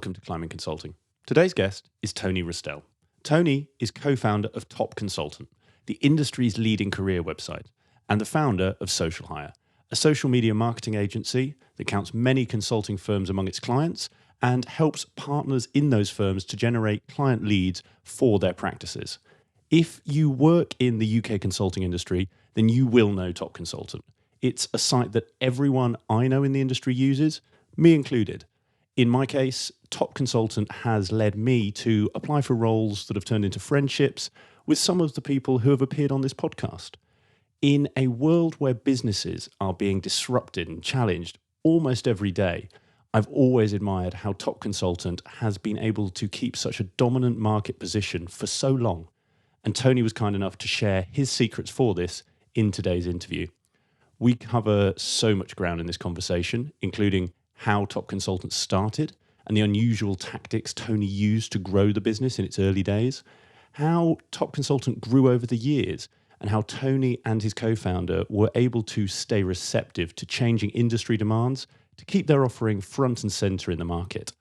welcome to Climbing Consulting. Today's guest is Tony Restell. Tony is co-founder of Top Consultant, the industry's leading career website, and the founder of Social Hire, a social media marketing agency that counts many consulting firms among its clients and helps partners in those firms to generate client leads for their practices. If you work in the UK consulting industry, then you will know Top Consultant. It's a site that everyone I know in the industry uses, me included. In my case, Top Consultant has led me to apply for roles that have turned into friendships with some of the people who have appeared on this podcast. In a world where businesses are being disrupted and challenged almost every day, I've always admired how Top Consultant has been able to keep such a dominant market position for so long. And Tony was kind enough to share his secrets for this in today's interview. We cover so much ground in this conversation, including how Top Consultant started and the unusual tactics Tony used to grow the business in its early days, how Top Consultant grew over the years, and how Tony and his co-founder were able to stay receptive to changing industry demands to keep their offering front and center in the market.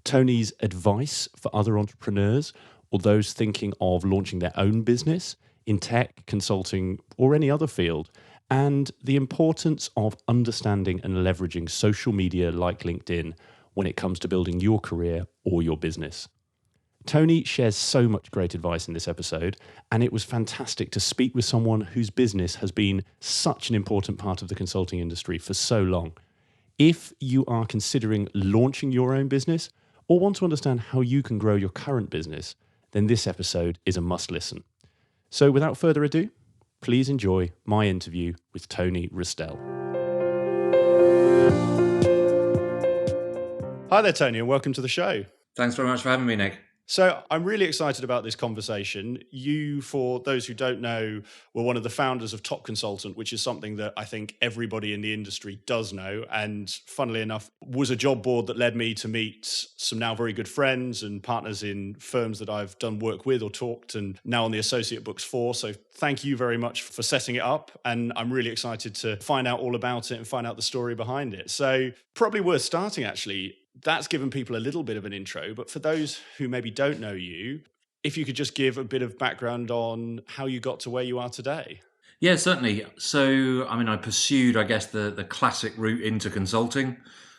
Tony's advice for other entrepreneurs or those thinking of launching their own business in tech, consulting, or any other field, and the importance of understanding and leveraging social media like LinkedIn when it comes to building your career or your business. Tony shares so much great advice in this episode, and it was fantastic to speak with someone whose business has been such an important part of the consulting industry for so long. If you are considering launching your own business or want to understand how you can grow your current business, then this episode is a must listen. So without further ado, please enjoy my interview with Tony Restell. Hi there, Tony, and welcome to the show. Thanks very much for having me, Nick. So I'm really excited about this conversation. You, for those who don't know, were one of the founders of Top Consultant, which is something that I think everybody in the industry does know. And funnily enough, was a job board that led me to meet some now very good friends and partners in firms that I've done work with or talked and now on the associate books for. So thank you very much for setting it up. And I'm really excited to find out all about it and find out the story behind it. So probably worth starting, actually. That's given people a little bit of an intro, but for those who maybe don't know you, if you could just give a bit of background on how you got to where you are today. Yeah, certainly. So, I pursued, the classic route into consulting.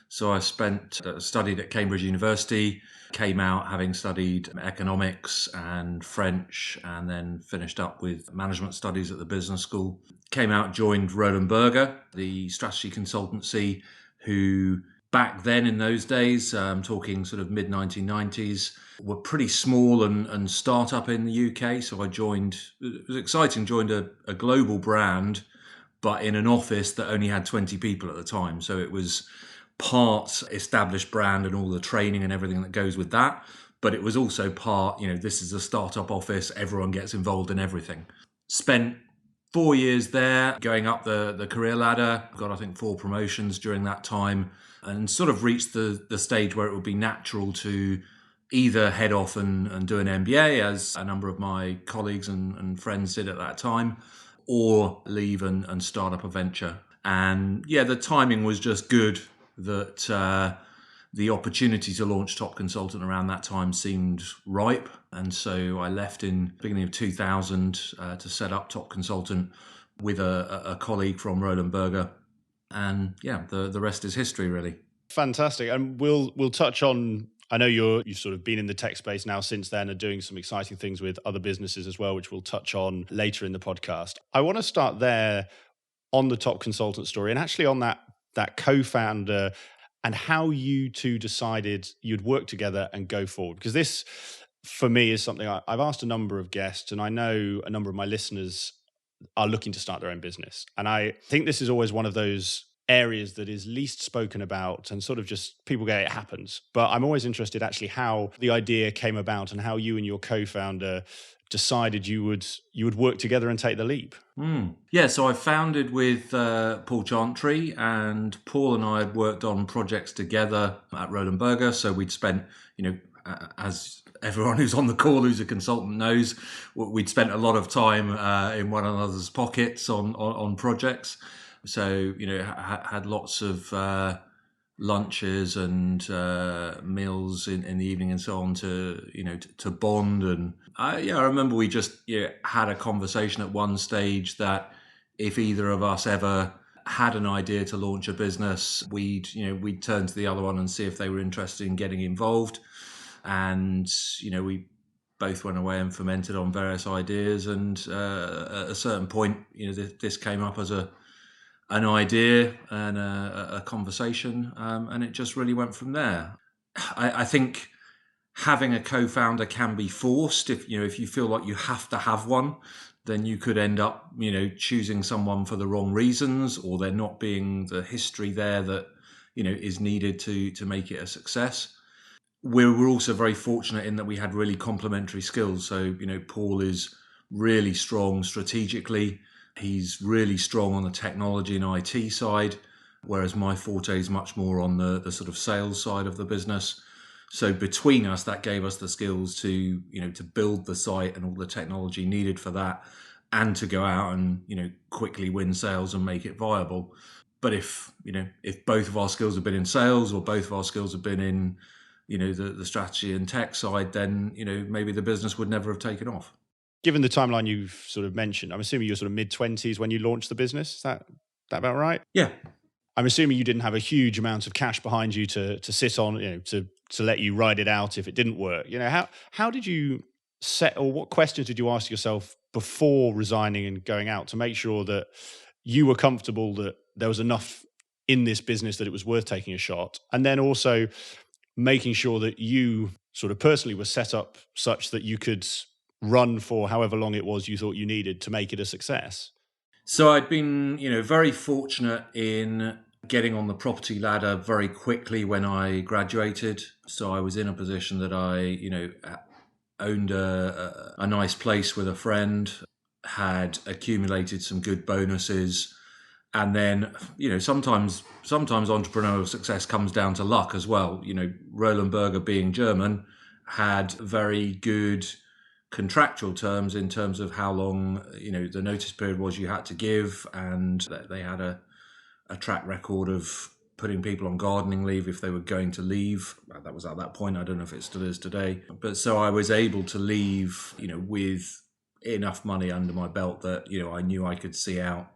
So I studied at Cambridge University, came out having studied economics and French, and then finished up with management studies at the business school. Came out, joined Roland Berger, the strategy consultancy, who back then in those days, talking sort of mid-1990s, were pretty small and start-up in the UK. So I joined, it was exciting, joined a global brand, but in an office that only had 20 people at the time. So it was part established brand and all the training and everything that goes with that. But it was also part, this is a start-up office, everyone gets involved in everything. Spent 4 years there, going up the career ladder, got I think 4 promotions during that time, and sort of reached the stage where it would be natural to either head off and do an MBA, as a number of my colleagues and friends did at that time, or leave and start up a venture. And yeah, the timing was just good that the opportunity to launch Top Consultant around that time seemed ripe. And so I left in the beginning of 2000 to set up Top Consultant with a colleague from Roland Berger. And yeah, the rest is history, really. Fantastic. And we'll touch on, I know you've sort of been in the tech space now since then and doing some exciting things with other businesses as well, which we'll touch on later in the podcast. I want to start there on the Top Consultant story and actually on that co-founder and how you two decided you'd work together and go forward. Because this, for me, is something I've asked a number of guests, and I know a number of my listeners are looking to start their own business. And I think this is always one of those areas that is least spoken about and sort of just people go, it happens. But I'm always interested actually how the idea came about and how you and your co-founder decided you would work together and take the leap. Yeah, so I founded with Paul Chantry, and Paul and I had worked on projects together at Roland Berger. So we'd spent, as everyone who's on the call who's a consultant knows, we'd spent a lot of time in one another's pockets on projects. So, had lots of lunches and meals in the evening and so on to bond. And I remember we just had a conversation at one stage that if either of us ever had an idea to launch a business, we'd turn to the other one and see if they were interested in getting involved. And we both went away and fermented on various ideas. And at a certain point, this came up as an idea and a conversation, and it just really went from there. I think having a co-founder can be forced. If you feel like you have to have one, then you could end up choosing someone for the wrong reasons, or there not being the history there that is needed to make it a success. We were also very fortunate in that we had really complementary skills. So Paul is really strong strategically. He's really strong on the technology and IT side, whereas my forte is much more on the sort of sales side of the business. So between us, that gave us the skills to build the site and all the technology needed for that, and to go out and quickly win sales and make it viable. But if both of our skills have been in sales, or both of our skills have been in the strategy and tech side, then maybe the business would never have taken off. Given the timeline you've sort of mentioned, I'm assuming you're sort of mid-20s when you launched the business. Is that about right? Yeah. I'm assuming you didn't have a huge amount of cash behind you to sit on, to let you ride it out if it didn't work. How did you set, or what questions did you ask yourself before resigning and going out to make sure that you were comfortable that there was enough in this business that it was worth taking a shot? And then also making sure that you sort of personally were set up such that you could run for however long it was you thought you needed to make it a success? So I'd been, very fortunate in getting on the property ladder very quickly when I graduated. So I was in a position that I, owned a nice place with a friend, had accumulated some good bonuses. And then, sometimes entrepreneurial success comes down to luck as well. Roland Berger, being German, had very good contractual terms in terms of how long the notice period was you had to give, and they had a track record of putting people on gardening leave if they were going to leave. That was at that point. I don't know if it still is today, but so I was able to leave with enough money under my belt that I knew I could see out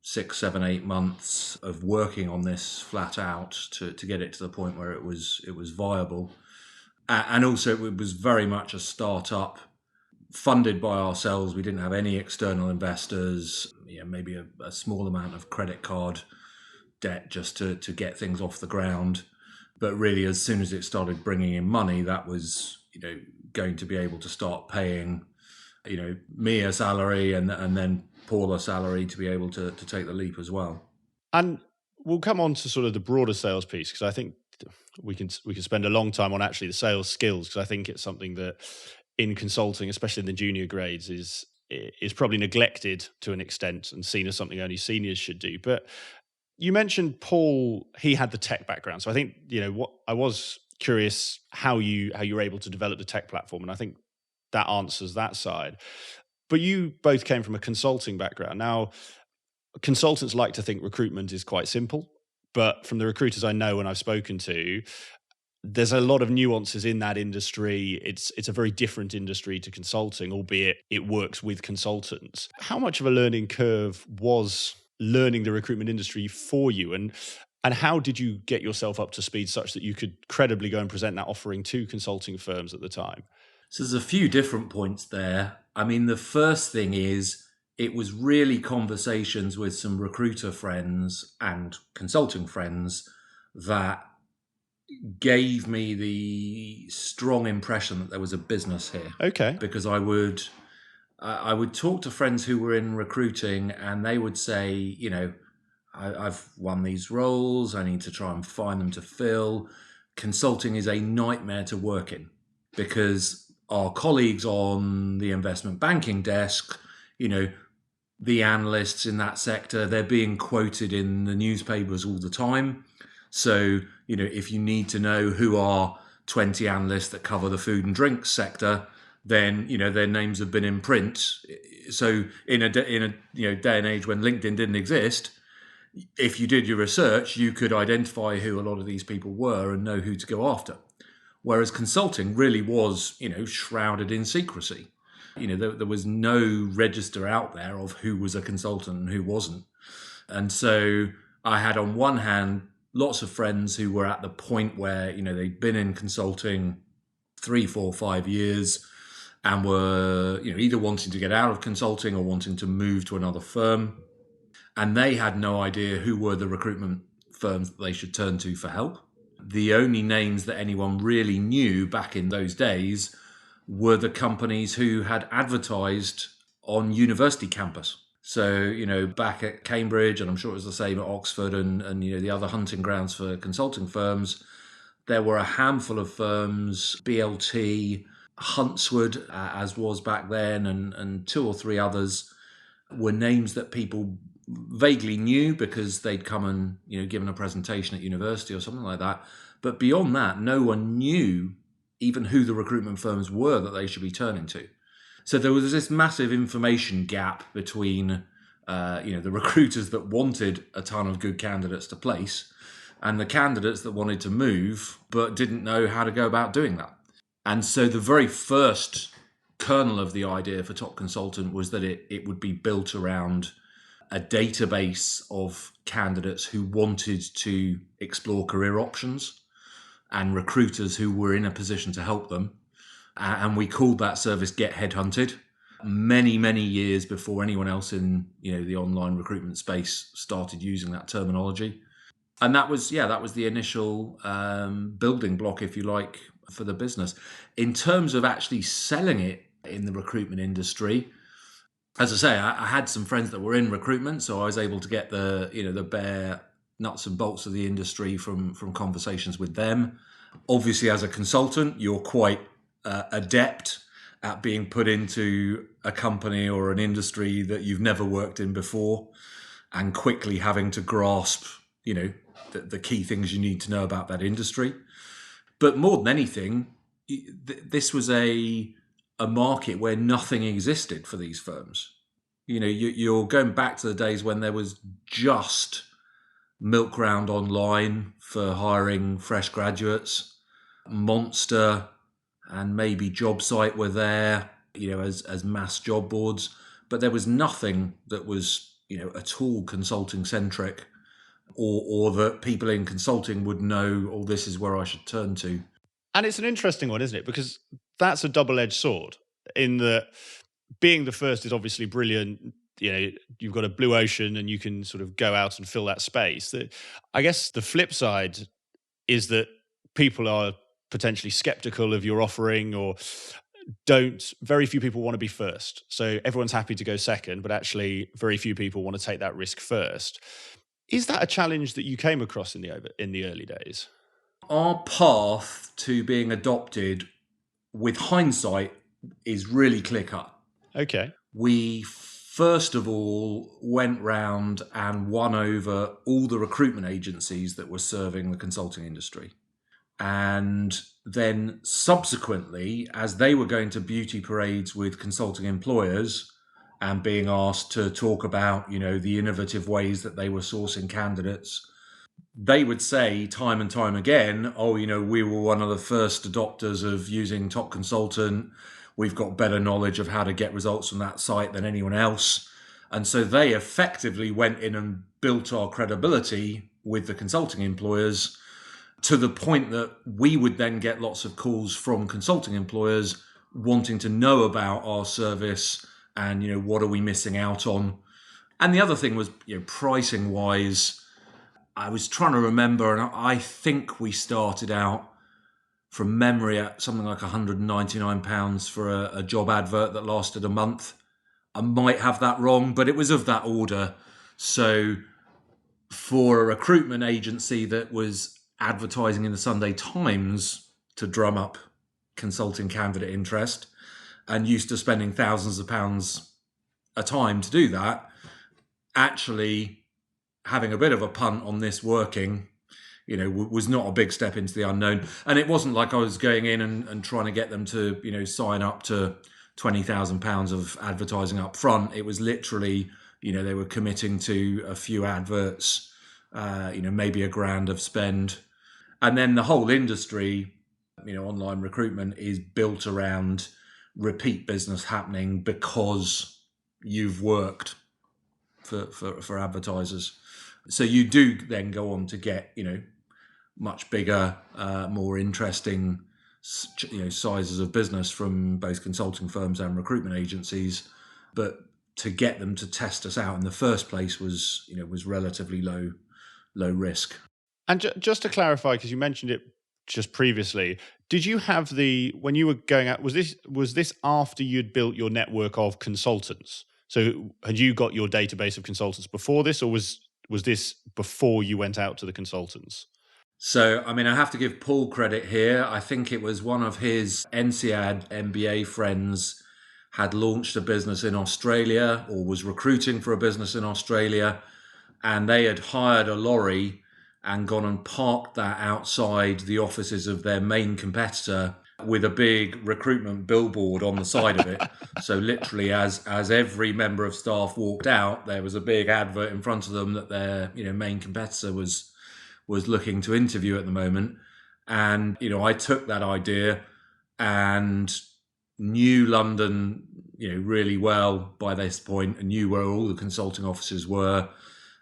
6, 7, 8 months of working on this flat out to get it to the point where it was viable. And also it was very much a startup funded by ourselves. We didn't have any external investors, maybe a small amount of credit card debt just to get things off the ground. But really, as soon as it started bringing in money, that was, going to be able to start paying, me a salary and then Paul a salary to be able to take the leap as well. And we'll come on to sort of the broader sales piece, because I think we can spend a long time on actually the sales skills, because I think it's something that in consulting, especially in the junior grades, is probably neglected to an extent and seen as something only seniors should do. But you mentioned Paul; he had the tech background, so I think what I was curious how you were able to develop the tech platform, and I think that answers that side. But you both came from a consulting background. Now, consultants like to think recruitment is quite simple, but from the recruiters I know and I've spoken to, there's a lot of nuances in that industry. It's a very different industry to consulting, albeit it works with consultants. How much of a learning curve was learning the recruitment industry for you, and how did you get yourself up to speed such that you could credibly go and present that offering to consulting firms at the time? So there's a few different points there. I mean, the first thing is it was really conversations with some recruiter friends and consulting friends that gave me the strong impression that there was a business here. Okay. Because I would talk to friends who were in recruiting, and they would say, I've won these roles, I need to try and find them to fill. Consulting is a nightmare to work in because our colleagues on the investment banking desk, the analysts in that sector, they're being quoted in the newspapers all the time. So, if you need to know who are 20 analysts that cover the food and drinks sector, then, their names have been in print. So in a day and age when LinkedIn didn't exist, if you did your research, you could identify who a lot of these people were and know who to go after. Whereas consulting really was, shrouded in secrecy. There was no register out there of who was a consultant and who wasn't. And so I had, on one hand, lots of friends who were at the point where, they'd been in consulting 3, 4, 5 years and were, either wanting to get out of consulting or wanting to move to another firm. And they had no idea who were the recruitment firms that they should turn to for help. The only names that anyone really knew back in those days were the companies who had advertised on university campus. So, back at Cambridge, and I'm sure it was the same at Oxford and the other hunting grounds for consulting firms, there were a handful of firms, BLT, Huntswood, as was back then, and 2 or 3 others were names that people vaguely knew because they'd come and given a presentation at university or something like that. But beyond that, no one knew even who the recruitment firms were that they should be turning to. So there was this massive information gap between the recruiters that wanted a ton of good candidates to place and the candidates that wanted to move but didn't know how to go about doing that. And so the very first kernel of the idea for Top Consultant was that it would be built around a database of candidates who wanted to explore career options and recruiters who were in a position to help them. And we called that service Get Headhunted many, many years before anyone else in the online recruitment space started using that terminology. And that was the initial building block, if you like, for the business. In terms of actually selling it in the recruitment industry, as I say, I had some friends that were in recruitment, so I was able to get the bare nuts and bolts of the industry from conversations with them. Obviously, as a consultant, you're quite adept at being put into a company or an industry that you've never worked in before, and quickly having to grasp, the key things you need to know about that industry. But more than anything, this was a market where nothing existed for these firms. You're going back to the days when there was just Milk Round online for hiring fresh graduates. Monster and maybe JobSite were there, as mass job boards. But there was nothing that was, at all consulting centric or that people in consulting would know, oh, this is where I should turn to. And it's an interesting one, isn't it? Because that's a double-edged sword in that being the first is obviously brilliant. You've got a blue ocean and you can sort of go out and fill that space. I guess the flip side is that people are potentially skeptical of your offering or very few people want to be first. So everyone's happy to go second, but actually very few people want to take that risk first. Is that a challenge that you came across in the early days? Our path to being adopted, with hindsight, is really clear-cut. Okay. We first of all went round and won over all the recruitment agencies that were serving the consulting industry. And then subsequently, as they were going to beauty parades with consulting employers and being asked to talk about, the innovative ways that they were sourcing candidates, they would say time and time again, oh, we were one of the first adopters of using Top Consultant. We've got better knowledge of how to get results from that site than anyone else. And so they effectively went in and built our credibility with the consulting employers to the point that we would then get lots of calls from consulting employers wanting to know about our service and, what are we missing out on? And the other thing was, pricing wise, I was trying to remember, and I think we started out from memory at something like £199 for a job advert that lasted a month. I might have that wrong, but it was of that order. So for a recruitment agency that was advertising in the Sunday Times to drum up consulting candidate interest and used to spending thousands of pounds a time to do that, actually having a bit of a punt on this working, was not a big step into the unknown. And it wasn't like I was going in and trying to get them to, sign up to £20,000 of advertising up front. It was literally, They were committing to a few adverts, maybe £1,000 of spend. And then the whole industry, online recruitment is built around repeat business happening because you've worked for advertisers. So you do then go on to get, much bigger, more interesting, sizes of business from both consulting firms and recruitment agencies. But to get them to test us out in the first place was relatively low risk. And just to clarify, because you mentioned it just previously, did you have when you were going out, was this after you'd built your network of consultants? So had you got your database of consultants before this, or was this before you went out to the consultants? So, I have to give Paul credit here. I think it was one of his NCAD MBA friends had launched a business in Australia or was recruiting for a business in Australia, and they had hired a lorry and gone and parked that outside the offices of their main competitor with a big recruitment billboard on the side of it. So literally, as every member of staff walked out, there was a big advert in front of them that their main competitor was looking to interview at the moment. And I took that idea and knew London really well by this point, and knew where all the consulting offices were.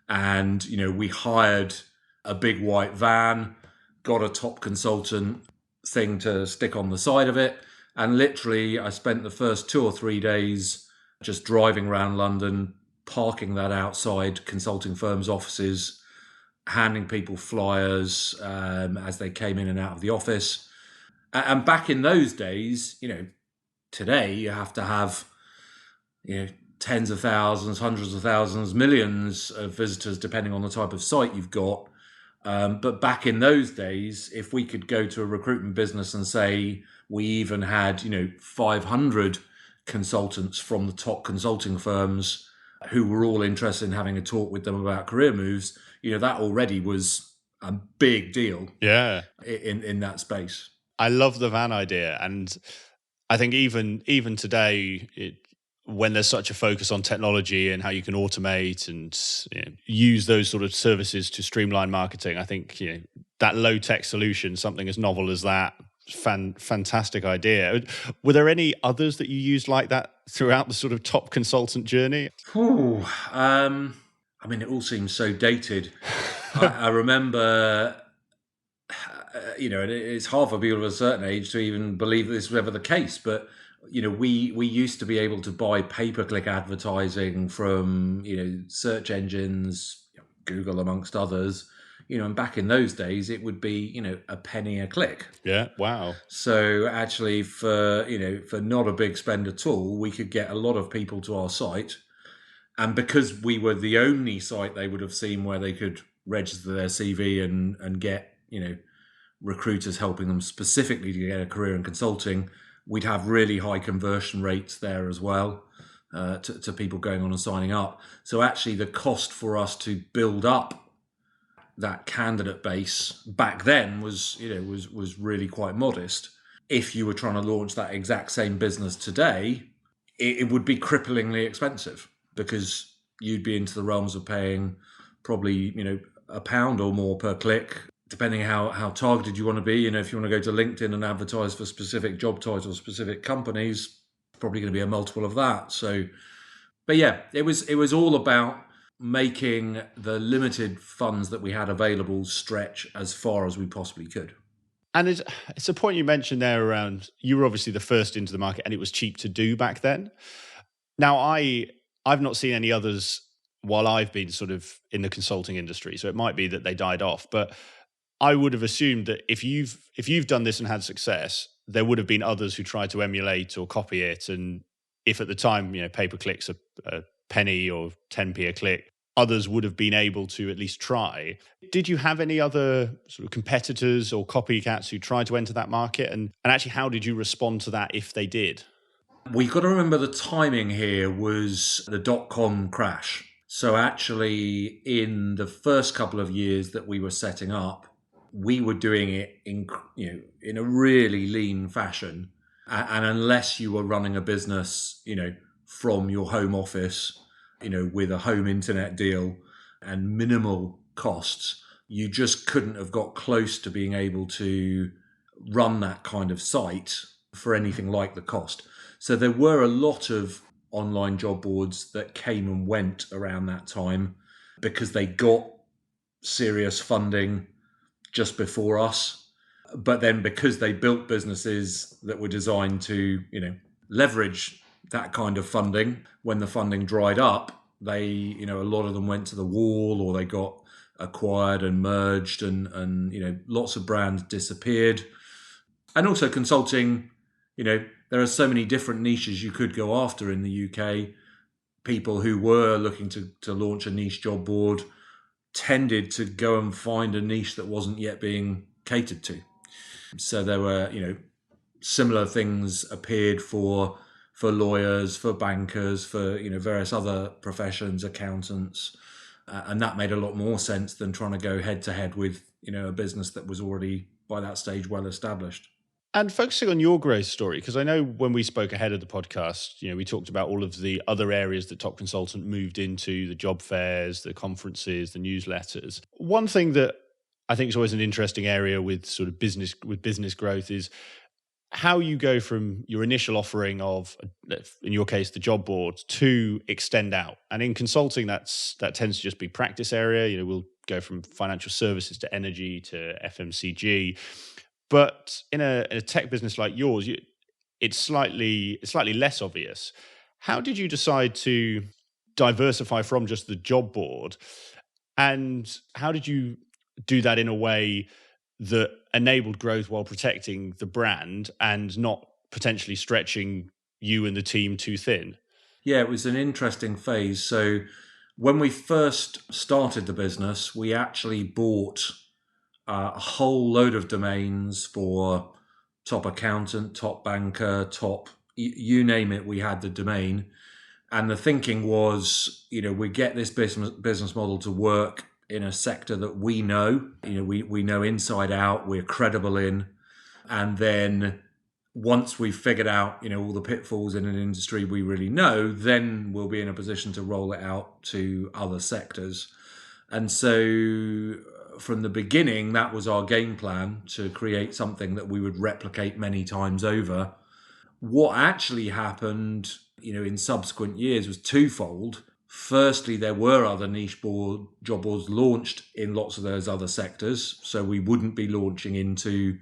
And we hired a big white van, got a top consultant thing to stick on the side of it, and literally I spent the first 2 or 3 days just driving around London, parking that outside consulting firms' offices, handing people flyers as they came in and out of the office. And back in those days, today you have to have tens of thousands, hundreds of thousands, millions of visitors, depending on the type of site you've got. But back in those days, if we could go to a recruitment business and say we even had, 500 consultants from the top consulting firms who were all interested in having a talk with them about career moves, that already was a big deal. Yeah, in that space. I love the van idea, and I think even today, when there's such a focus on technology and how you can automate and use those sort of services to streamline marketing, I think that low tech solution, something as novel as that, fantastic idea. Were there any others that you used like that throughout the sort of top consultant journey? It all seems so dated. I remember, it's hard for people of a certain age to even believe this was ever the case, but we used to be able to buy pay-per-click advertising from search engines, Google amongst others, and back in those days it would be a penny a click. Yeah, wow. So actually, for not a big spend at all, we could get a lot of people to our site, and because we were the only site they would have seen where they could register their CV and get recruiters helping them specifically to get a career in consulting, we'd have really high conversion rates there as well, to people going on and signing up. So actually the cost for us to build up that candidate base back then was really quite modest. If you were trying to launch that exact same business today, it would be cripplingly expensive, because you'd be into the realms of paying probably £1 or more per click, depending how targeted you want to be. If you want to go to LinkedIn and advertise for specific job titles, specific companies, probably going to be a multiple of that. So, but yeah, it was all about making the limited funds that we had available stretch as far as we possibly could. And it's a point you mentioned there around, you were obviously the first into the market and it was cheap to do back then. Now, I've not seen any others while I've been sort of in the consulting industry, so it might be that they died off. But I would have assumed that if you've done this and had success, there would have been others who tried to emulate or copy it. And if at the time, pay-per-clicks a penny or 10p a click, others would have been able to at least try. Did you have any other sort of competitors or copycats who tried to enter that market? And actually, how did you respond to that if they did? We've got to remember the timing here was the dot-com crash. So actually, in the first couple of years that we were setting up, we were doing it in a really lean fashion. And unless you were running a business, from your home office, with a home internet deal and minimal costs, you just couldn't have got close to being able to run that kind of site for anything like the cost. So there were a lot of online job boards that came and went around that time because they got serious funding just before us. But then because they built businesses that were designed to, leverage that kind of funding, when the funding dried up, they, a lot of them went to the wall or they got acquired and merged and lots of brands disappeared. And also consulting, there are so many different niches you could go after in the UK. People who were looking to launch a niche job board tended to go and find a niche that wasn't yet being catered to. So there were, similar things appeared for lawyers, for bankers, for various other professions, accountants, and that made a lot more sense than trying to go head to head with a business that was already by that stage well established. And focusing on your growth story, because I know when we spoke ahead of the podcast, we talked about all of the other areas that Top Consultant moved into, the job fairs, the conferences, the newsletters. One thing that I think is always an interesting area with sort of business growth is how you go from your initial offering of, in your case, the job board, to extend out. And in consulting, that tends to just be practice area. We'll go from financial services to energy to FMCG. But in a tech business like yours, it's slightly less obvious. How did you decide to diversify from just the job board? And how did you do that in a way that enabled growth while protecting the brand and not potentially stretching you and the team too thin? Yeah, it was an interesting phase. So when we first started the business, we actually bought a whole load of domains for top accountant, top banker, top, you name it, we had the domain. And the thinking was, we get this business model to work in a sector that we know, we know inside out, we're credible in. And then once we've figured out, all the pitfalls in an industry we really know, then we'll be in a position to roll it out to other sectors. And so from the beginning, that was our game plan, to create something that we would replicate many times over. What actually happened, in subsequent years was twofold. Firstly, there were other niche job boards launched in lots of those other sectors, so we wouldn't be launching into,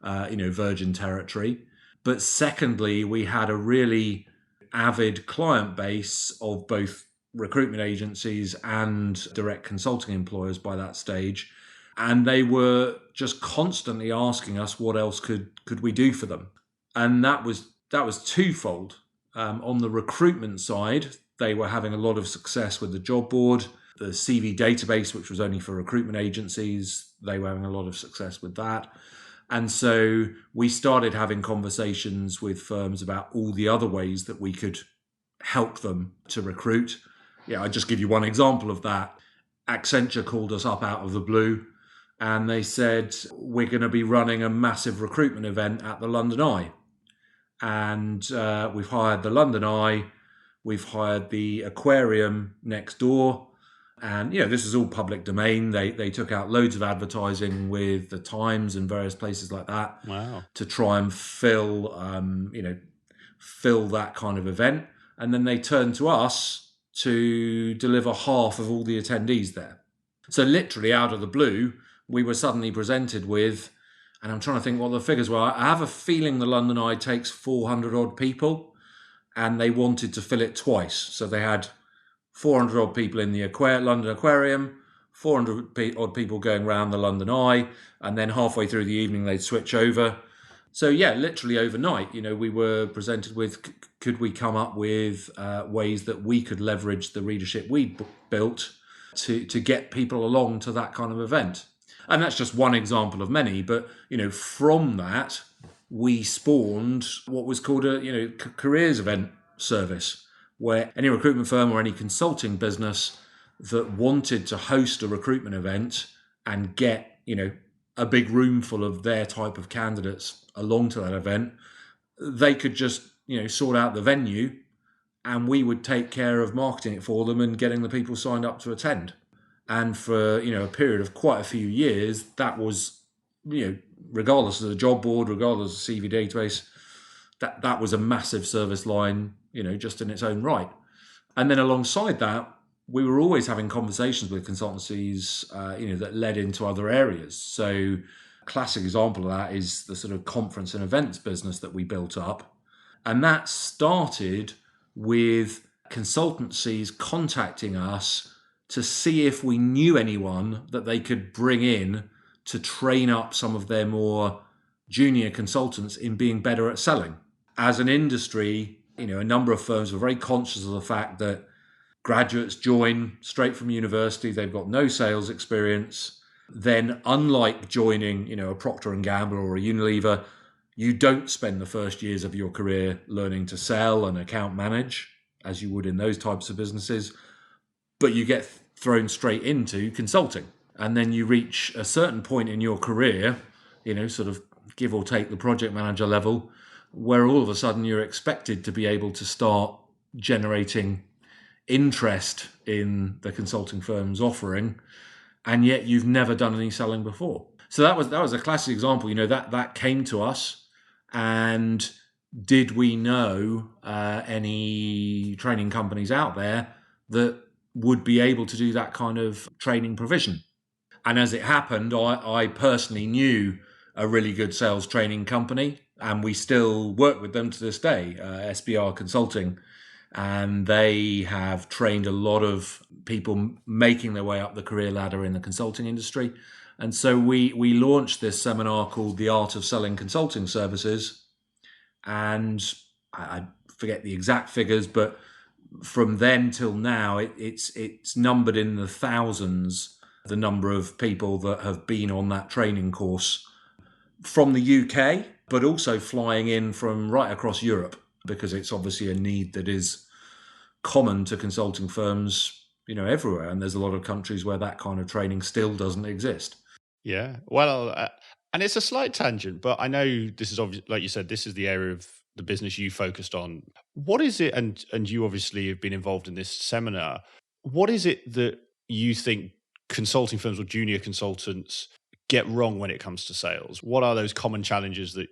virgin territory. But secondly, we had a really avid client base of both recruitment agencies and direct consulting employers by that stage. And they were just constantly asking us what else could we do for them. And that was twofold. On the recruitment side, they were having a lot of success with the job board. The CV database, which was only for recruitment agencies, they were having a lot of success with that. And so we started having conversations with firms about all the other ways that we could help them to recruit. Yeah, I'll just give you one example of that. Accenture called us up out of the blue and they said, we're going to be running a massive recruitment event at the London Eye. And we've hired the London Eye, we've hired the aquarium next door. And, this is all public domain. They took out loads of advertising with the Times and various places like that. Wow. To try and fill that kind of event. And then they turned to us to deliver half of all the attendees there. So literally out of the blue, we were suddenly presented with, and I'm trying to think what the figures were. I have a feeling the London Eye takes 400 odd people and they wanted to fill it twice. So they had 400 odd people in the London Aquarium, 400 odd people going around the London Eye, and then halfway through the evening they'd switch over. So yeah, literally overnight, we were presented with, could we come up with ways that we could leverage the readership we built to get people along to that kind of event. And that's just one example of many, but from that we spawned what was called a careers event service, where any recruitment firm or any consulting business that wanted to host a recruitment event and get, a big room full of their type of candidates along to that event, they could just, sort out the venue and we would take care of marketing it for them and getting the people signed up to attend. And for a period of quite a few years, that was, regardless of the job board, regardless of the CV database, that was a massive service line, just in its own right. And then alongside that, we were always having conversations with consultancies, that led into other areas. So, a classic example of that is the sort of conference and events business that we built up, and that started with consultancies contacting us to see if we knew anyone that they could bring in to train up some of their more junior consultants in being better at selling. As an industry, a number of firms were very conscious of the fact that graduates join straight from university, they've got no sales experience. Then, unlike joining, a Procter and Gamble or a Unilever, you don't spend the first years of your career learning to sell and account manage as you would in those types of businesses, but you get thrown straight into consulting. And then you reach a certain point in your career, sort of give or take the project manager level, where all of a sudden you're expected to be able to start generating interest in the consulting firm's offering, and yet you've never done any selling before. So that was a classic example. That came to us. And did we know any training companies out there that would be able to do that kind of training provision? And as it happened, I personally knew a really good sales training company, and we still work with them to this day, SBR Consulting. And they have trained a lot of people making their way up the career ladder in the consulting industry. And so we launched this seminar called The Art of Selling Consulting Services. And I forget the exact figures, but from then till now, it's numbered in the thousands, the number of people that have been on that training course from the UK, but also flying in from right across Europe, because it's obviously a need that is common to consulting firms, everywhere. And there's a lot of countries where that kind of training still doesn't exist. Yeah. Well, and it's a slight tangent, but I know this is obvious. Like you said, this is the area of the business you focused on. What is it? And you obviously have been involved in this seminar. What is it that you think consulting firms or junior consultants get wrong when it comes to sales? What are those common challenges that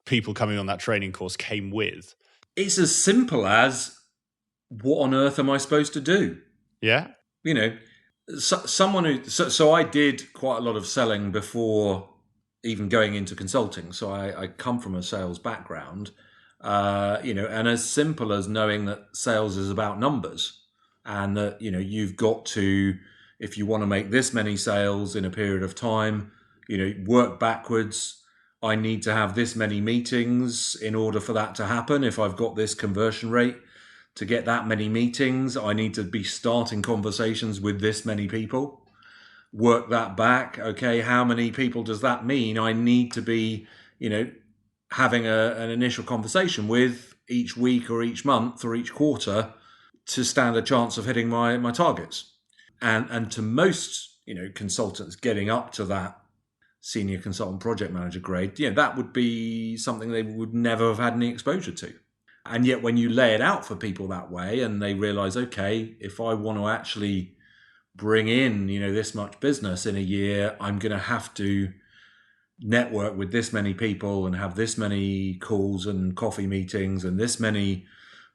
people coming on that training course came with? It's as simple as, what on earth am I supposed to do? Yeah. Someone who so I did quite a lot of selling before even going into consulting. So I come from a sales background, and as simple as knowing that sales is about numbers, and that you've got to, if you want to make this many sales in a period of time, work backwards. I need to have this many meetings in order for that to happen. If I've got this conversion rate, to get that many meetings, I need to be starting conversations with this many people. Work that back. Okay, how many people does that mean I need to be, having an initial conversation with each week or each month or each quarter to stand a chance of hitting my targets? And to most, consultants getting up to that senior consultant project manager grade, that would be something they would never have had any exposure to. And yet when you lay it out for people that way and they realize, okay, if I want to actually bring in, this much business in a year, I'm going to have to network with this many people and have this many calls and coffee meetings and this many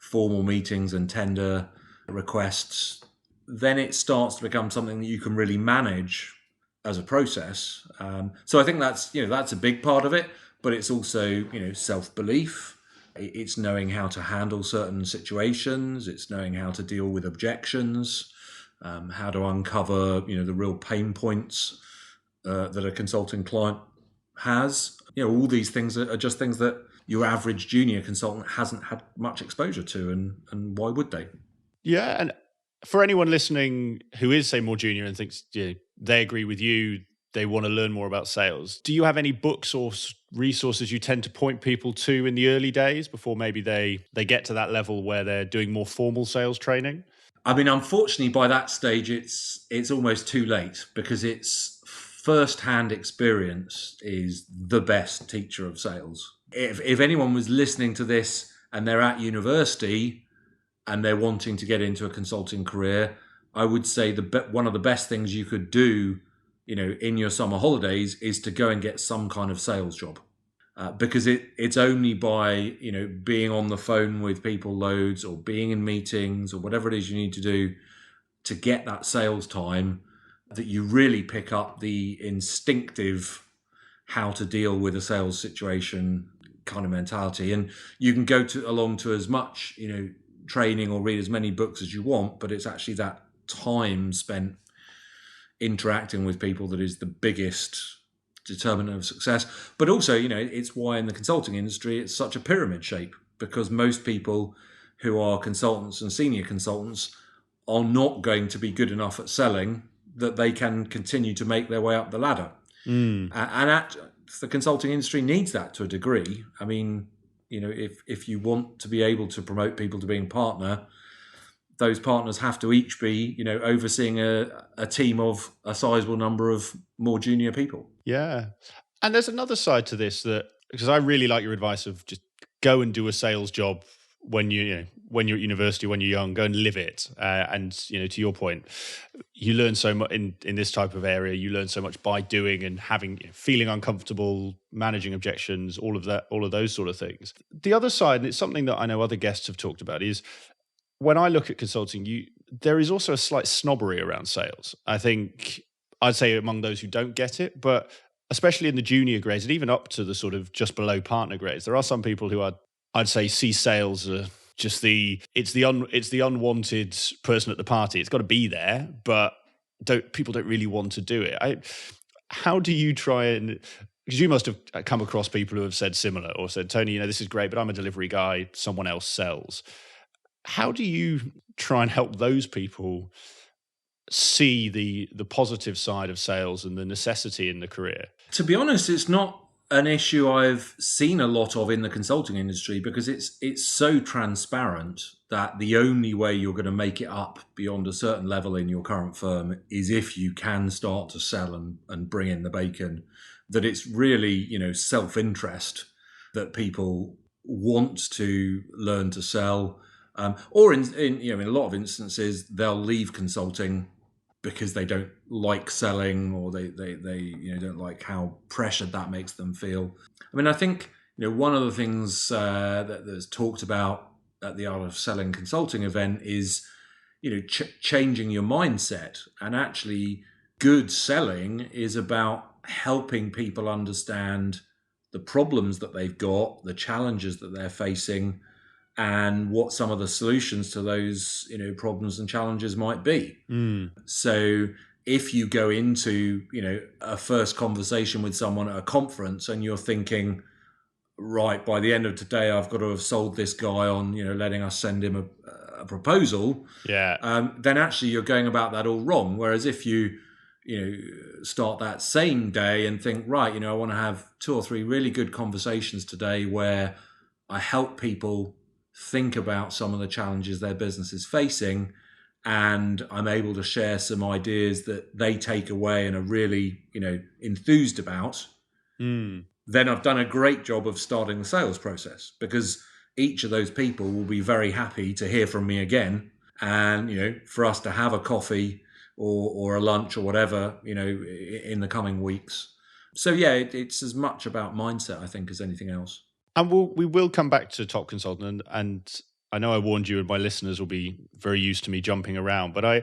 formal meetings and tender requests, then it starts to become something that you can really manage as a process. So I think that's a big part of it, but it's also self-belief. It's knowing how to handle certain situations. It's knowing how to deal with objections, how to uncover the real pain points that a consulting client has. All these things are just things that your average junior consultant hasn't had much exposure to, and why would they? Yeah, and for anyone listening who is, say, more junior and thinks they agree with you, they want to learn more about sales, do you have any books or resources you tend to point people to in the early days before maybe they get to that level where they're doing more formal sales training? I mean, unfortunately, by that stage, it's almost too late, because it's first-hand experience is the best teacher of sales. If anyone was listening to this and they're at university, and they're wanting to get into a consulting career, I would say one of the best things you could do, in your summer holidays is to go and get some kind of sales job. Because it's only by being on the phone with people loads, or being in meetings, or whatever it is you need to do to get that sales time, that you really pick up the instinctive how to deal with a sales situation kind of mentality. And you can go along to as much training or read as many books as you want, but it's actually that time spent interacting with people that is the biggest determinant of success. But also, it's why in the consulting industry it's such a pyramid shape, because most people who are consultants and senior consultants are not going to be good enough at selling that they can continue to make their way up the ladder. And the consulting industry needs that to a degree. I mean, if you want to be able to promote people to being partner, those partners have to each be, overseeing a team of a sizable number of more junior people. Yeah. And there's another side to this, that because I really like your advice of just go and do a sales job when when you're at university, when you're young, go and live it. And to your point, you learn so much in this type of area. You learn so much by doing and having, feeling uncomfortable, managing objections, all of those sort of things. The other side, and it's something that I know other guests have talked about, is when I look at consulting, there is also a slight snobbery around sales. I think I'd say among those who don't get it, but especially in the junior grades and even up to the sort of just below partner grades, there are some people who I'd say see sales just it's the unwanted person at the party. It's got to be there, but people don't really want to do it. How do you try and, because you must have come across people who have said similar or said, Tony, this is great, but I'm a delivery guy, someone else sells. How do you try and help those people see the positive side of sales and the necessity in the career? To be honest, it's not an issue I've seen a lot of in the consulting industry, because it's so transparent that the only way you're going to make it up beyond a certain level in your current firm is if you can start to sell and bring in the bacon, that it's really, self-interest that people want to learn to sell. Or in a lot of instances, they'll leave consulting because they don't like selling, or they don't like how pressured that makes them feel. I mean, I think one of the things that's talked about at the Art of Selling Consulting event is changing your mindset. And actually, good selling is about helping people understand the problems that they've got, the challenges that they're facing, and what some of the solutions to those problems and challenges might be. So if you go into a first conversation with someone at a conference and you're thinking, right, by the end of today I've got to have sold this guy on letting us send him a proposal, then actually you're going about that all wrong. Whereas if you start that same day and think, right, I want to have 2 or 3 really good conversations today where I help people think about some of the challenges their business is facing, and I'm able to share some ideas that they take away and are really, enthused about, then I've done a great job of starting the sales process, because each of those people will be very happy to hear from me again, and, for us to have a coffee or a lunch or whatever, in the coming weeks. So yeah, it's as much about mindset, I think, as anything else. And we will come back to top consultant, and I know I warned you, and my listeners will be very used to me jumping around, but I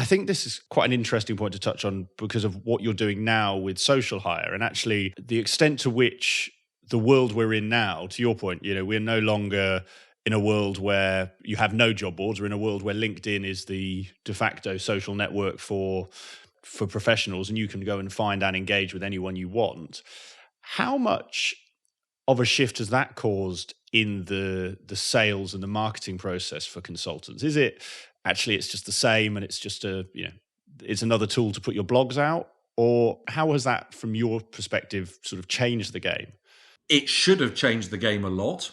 think this is quite an interesting point to touch on because of what you're doing now with social hire, and actually the extent to which the world we're in now, to your point, we're no longer in a world where you have no job boards. We're in a world where LinkedIn is the de facto social network for professionals, and you can go and find and engage with anyone you want. How much of a shift has that caused in the sales and the marketing process for consultants? Is it actually it's just the same, and it's just it's another tool to put your blogs out? Or how has that, from your perspective, sort of changed the game? It should have changed the game a lot.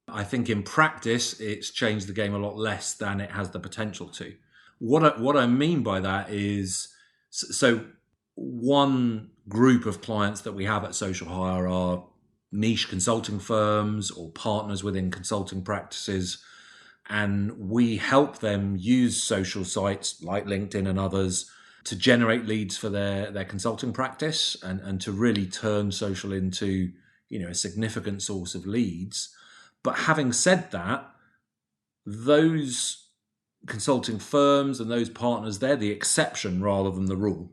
I think in practice, it's changed the game a lot less than it has the potential to. What I mean by that is, so one group of clients that we have at Social Hire are niche consulting firms or partners within consulting practices. And we help them use social sites like LinkedIn and others to generate leads for their consulting practice, and to really turn social into, a significant source of leads. But having said that, those consulting firms and those partners, they're the exception rather than the rule.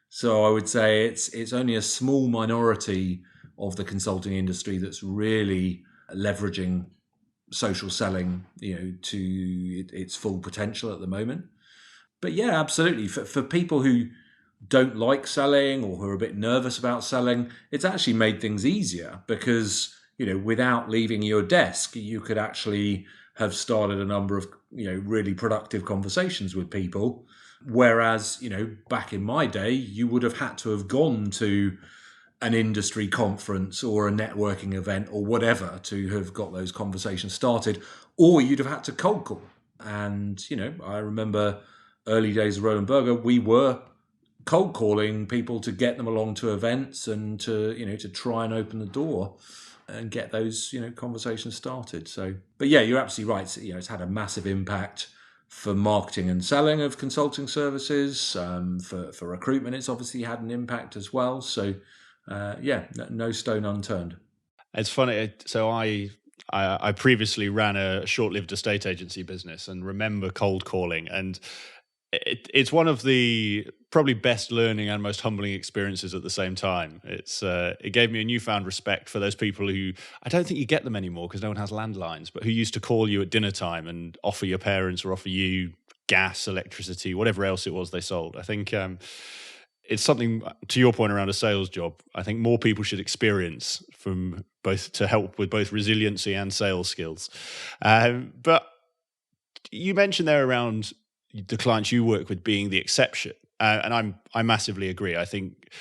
So I would say it's only a small minority of the consulting industry that's really leveraging social selling, to its full potential at the moment. But yeah, absolutely. For people who don't like selling or who are a bit nervous about selling, it's actually made things easier because, without leaving your desk, you could actually have started a number of, really productive conversations with people. Whereas, back in my day, you would have had to have gone to an industry conference or a networking event or whatever to have got those conversations started, or you'd have had to cold call. And, I remember early days of Roland Berger, we were cold calling people to get them along to events and to try and open the door and get those, conversations started. So, but yeah, you're absolutely right. It's had a massive impact for marketing and selling of consulting services. For recruitment, it's obviously had an impact as well. So, no stone unturned. It's funny. So I previously ran a short-lived estate agency business and remember cold calling, and it's one of the probably best learning and most humbling experiences at the same time. It gave me a newfound respect for those people who, I don't think you get them anymore because no one has landlines, but who used to call you at dinner time and offer your parents or offer you gas, electricity, whatever else it was they sold. I think it's something, to your point around a sales job, I think more people should experience from both to help with both resiliency and sales skills. But you mentioned there around the clients you work with being the exception, and I massively agree. I think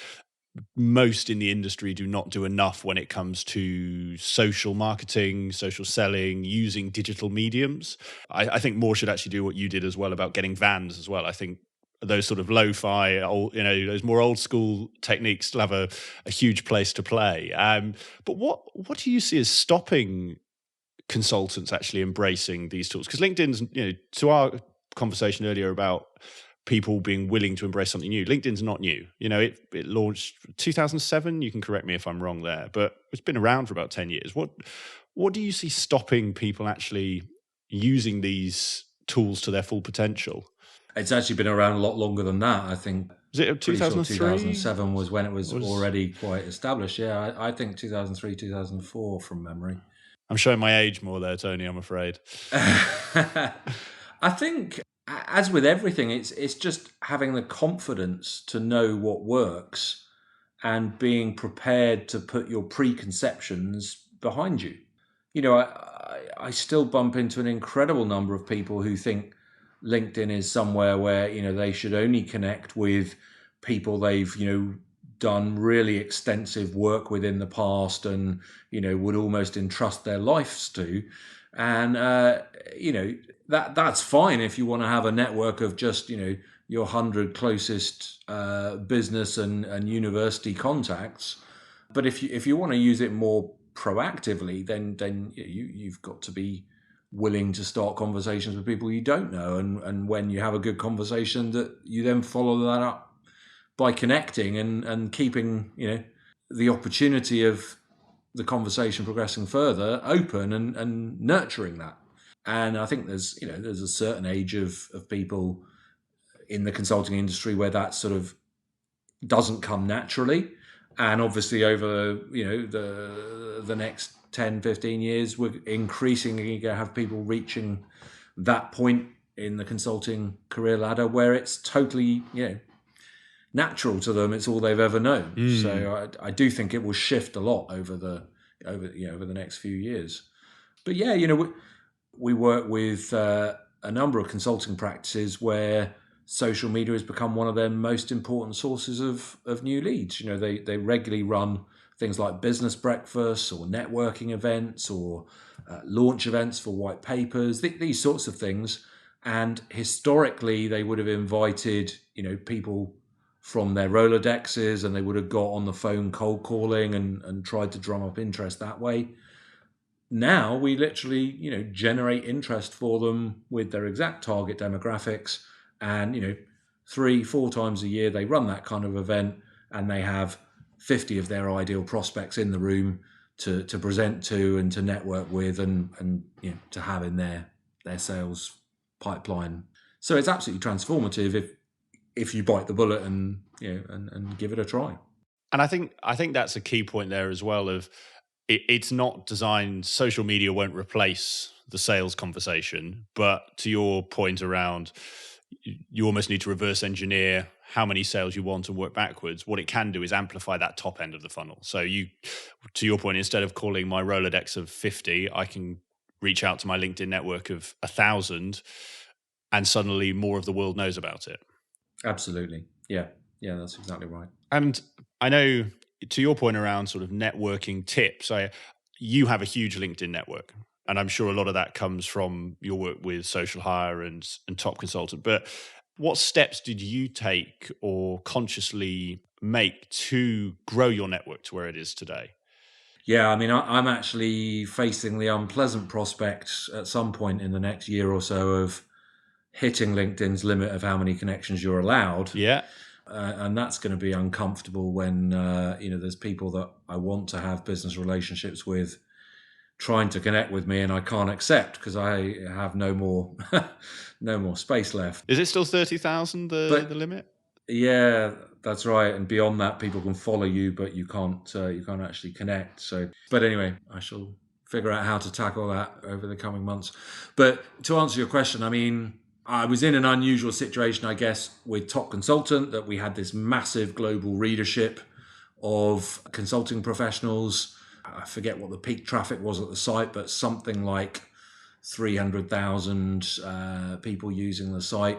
most in the industry do not do enough when it comes to social marketing, social selling, using digital mediums. I think more should actually do what you did as well about getting vans as well. I think those sort of lo-fi, those more old school techniques still have a huge place to play. But what do you see as stopping consultants actually embracing these tools? Because LinkedIn's, to our conversation earlier about people being willing to embrace something new, LinkedIn's not new. It launched 2007. You can correct me if I'm wrong there, but it's been around for about 10 years. What do you see stopping people actually using these tools to their full potential? It's actually been around a lot longer than that. I think Was it 2003? 2007 was when it was already quite established. Yeah, I think 2003, 2004 from memory. I'm showing my age more there, Tony, I'm afraid. I think, as with everything, it's just having the confidence to know what works and being prepared to put your preconceptions behind you. I still bump into an incredible number of people who think LinkedIn is somewhere where, they should only connect with people they've, done really extensive work with in the past and, would almost entrust their lives to. And, that's fine if you want to have a network of just, your 100 closest business and university contacts. But if you want to use it more proactively, then you've got to be willing to start conversations with people you don't know. And when you have a good conversation, that you then follow that up by connecting and keeping, the opportunity of the conversation progressing further open and nurturing that. And I think there's a certain age of people in the consulting industry where that sort of doesn't come naturally. And obviously over, the next 10, 15 years, we're increasingly going to have people reaching that point in the consulting career ladder where it's totally, natural to them. It's all they've ever known. So I do think it will shift a lot over the next few years. But yeah, we work with a number of consulting practices where social media has become one of their most important sources of new leads. They regularly run things like business breakfasts or networking events or launch events for white papers, these sorts of things. And historically, they would have invited, people from their Rolodexes, and they would have got on the phone cold calling and tried to drum up interest that way. now we literally, generate interest for them with their exact target demographics. And, 3, 4 times a year, they run that kind of event and they have 50 of their ideal prospects in the room to present to and to network with and to have in their sales pipeline. So it's absolutely transformative if you bite the bullet and and give it a try. And I think that's a key point there as well. Of it's not designed. Social media won't replace the sales conversation, but to your point around, you almost need to reverse engineer how many sales you want and work backwards. What it can do is amplify that top end of the funnel. So to your point, instead of calling my Rolodex of 50, I can reach out to my LinkedIn network of 1,000, and suddenly more of the world knows about it. Absolutely. Yeah, that's exactly right. And I know, to your point around sort of networking tips, you have a huge LinkedIn network, and I'm sure a lot of that comes from your work with Social Hire and Top Consultant. But what steps did you take or consciously make to grow your network to where it is today? Yeah, I mean, I'm actually facing the unpleasant prospect at some point in the next year or so of hitting LinkedIn's limit of how many connections you're allowed. Yeah. And that's going to be uncomfortable when there's people that I want to have business relationships with trying to connect with me and I can't accept because I have no more space left. Is it still 30,000 the limit? Yeah, that's right. And beyond that, people can follow you, but you can't actually connect. So, but anyway, I shall figure out how to tackle that over the coming months. But to answer your question, I mean, I was in an unusual situation, I guess, with Top Consultant, that we had this massive global readership of consulting professionals. I forget what the peak traffic was at the site, but something like 300,000 people using the site.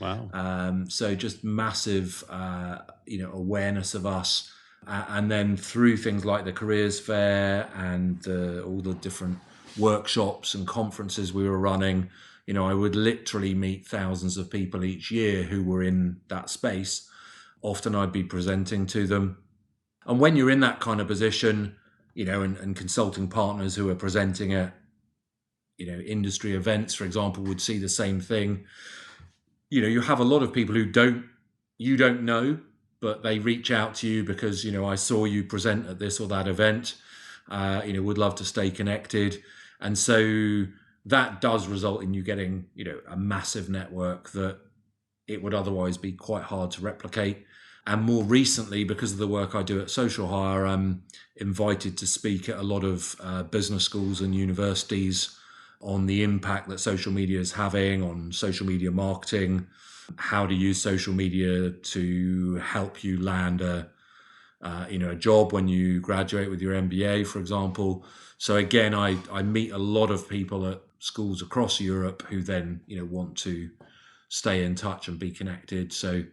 Wow. So just massive, awareness of us. And then through things like the careers fair and all the different workshops and conferences we were running, I would literally meet thousands of people each year who were in that space. Often I'd be presenting to them. And when you're in that kind of position, and consulting partners who are presenting at, industry events, for example, would see the same thing. You have a lot of people who you don't know, but they reach out to you because, I saw you present at this or that event, would love to stay connected. And so that does result in you getting, a massive network that it would otherwise be quite hard to replicate. And more recently, because of the work I do at Social Hire, I'm invited to speak at a lot of business schools and universities on the impact that social media is having on social media marketing, how to use social media to help you land a job when you graduate with your MBA, for example. So again, I meet a lot of people at schools across Europe who then, want to stay in touch and be connected. So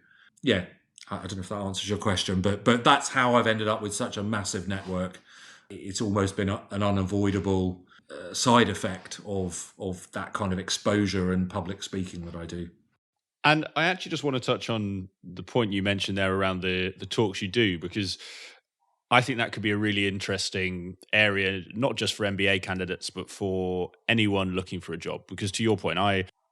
yeah, I don't know if that answers your question, but that's how I've ended up with such a massive network. It's almost been an unavoidable side effect of that kind of exposure and public speaking that I do. And I actually just want to touch on the point you mentioned there around the talks you do, because I think that could be a really interesting area, not just for MBA candidates, but for anyone looking for a job. Because to your point,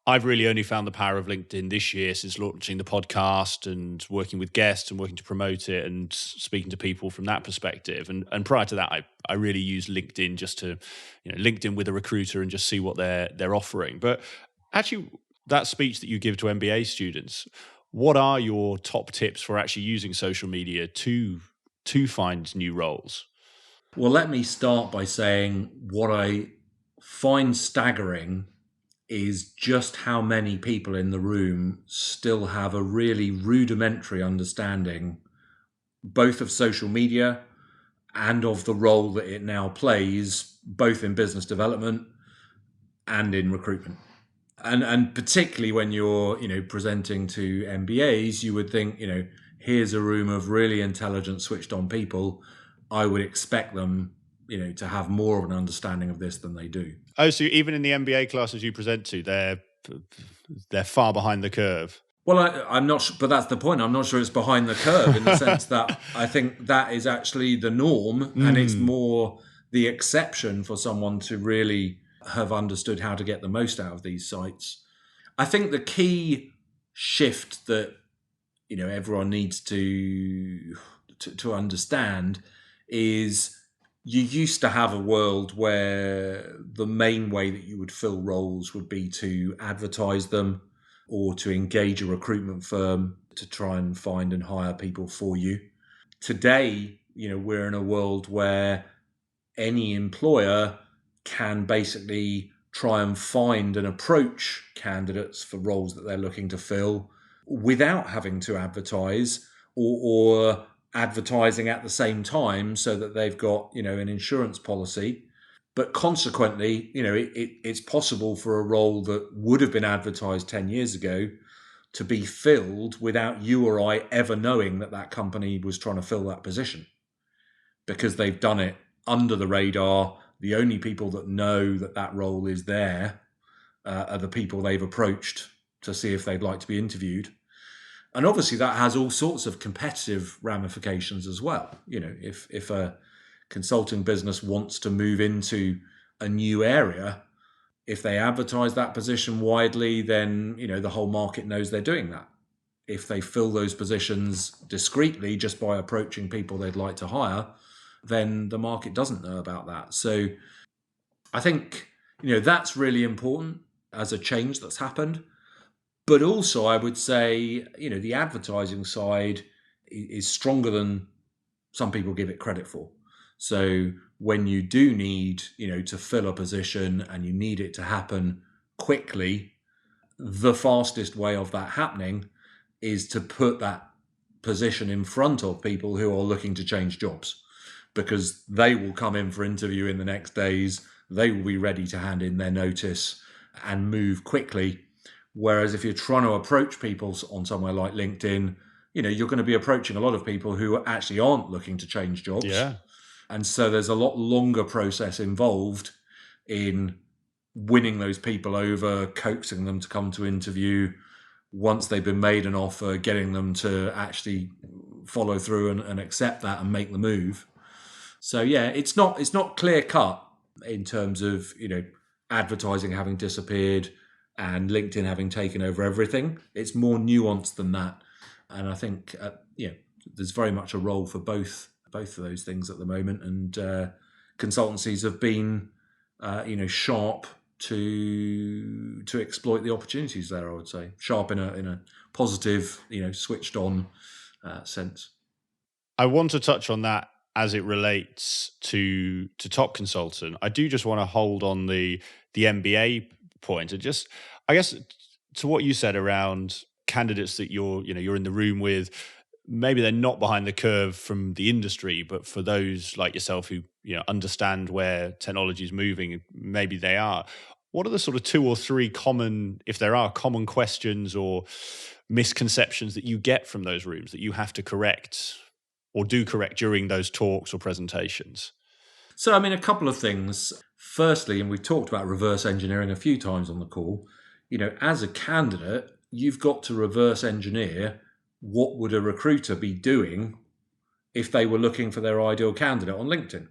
I've really only found the power of LinkedIn this year since launching the podcast and working with guests and working to promote it and speaking to people from that perspective. And prior to that, I really used LinkedIn just to, LinkedIn with a recruiter and just see what they're offering. But actually, that speech that you give to MBA students, what are your top tips for actually using social media to find new roles? Well, let me start by saying what I find staggering is just how many people in the room still have a really rudimentary understanding both of social media and of the role that it now plays, both in business development and in recruitment. And particularly when you're, presenting to MBAs, you would think, here's a room of really intelligent, switched on people. I would expect them, to have more of an understanding of this than they do. Oh, so even in the MBA classes you present to, they're far behind the curve. Well, I'm not sure, but that's the point. I'm not sure it's behind the curve in the sense that I think that is actually the norm, and it's more the exception for someone to really have understood how to get the most out of these sites. I think the key shift that everyone needs to understand is you used to have a world where the main way that you would fill roles would be to advertise them or to engage a recruitment firm to try and find and hire people for you. Today, we're in a world where any employer can basically try and find and approach candidates for roles that they're looking to fill without having to advertise or advertising at the same time so that they've got, an insurance policy. But consequently, it's possible for a role that would have been advertised 10 years ago to be filled without you or I ever knowing that that company was trying to fill that position, because they've done it under the radar. The only people that know that that role is there are the people they've approached to see if they'd like to be interviewed. And obviously that has all sorts of competitive ramifications as well. If a consulting business wants to move into a new area, if they advertise that position widely, then, the whole market knows they're doing that. If they fill those positions discreetly just by approaching people they'd like to hire, then the market doesn't know about that. So I think, that's really important as a change that's happened. But also I would say, the advertising side is stronger than some people give it credit for. So when you do need, to fill a position and you need it to happen quickly, the fastest way of that happening is to put that position in front of people who are looking to change jobs, because they will come in for interview in the next days. They will be ready to hand in their notice and move quickly. Whereas if you're trying to approach people on somewhere like LinkedIn, you're going to be approaching a lot of people who actually aren't looking to change jobs. Yeah. And so there's a lot longer process involved in winning those people over, coaxing them to come to interview. Once they've been made an offer, getting them to actually follow through and accept that and make the move. So yeah, it's not clear cut in terms of, advertising having disappeared and LinkedIn having taken over everything. It's more nuanced than that. And I think, there's very much a role for both of those things at the moment. And consultancies have been, sharp to exploit the opportunities there, I would say. Sharp in a positive, switched on sense. I want to touch on that as it relates to top consultant. I do just want to hold on the MBA point and just, I guess, to what you said around candidates that you're in the room with. Maybe they're not behind the curve from the industry, but for those like yourself who understand where technology is moving, maybe they are. What are the sort of 2 or 3 common, if there are common questions or misconceptions that you get from those rooms that you have to correct or do correct during those talks or presentations? So, a couple of things. Firstly, and we've talked about reverse engineering a few times on the call, as a candidate, you've got to reverse engineer what would a recruiter be doing if they were looking for their ideal candidate on LinkedIn.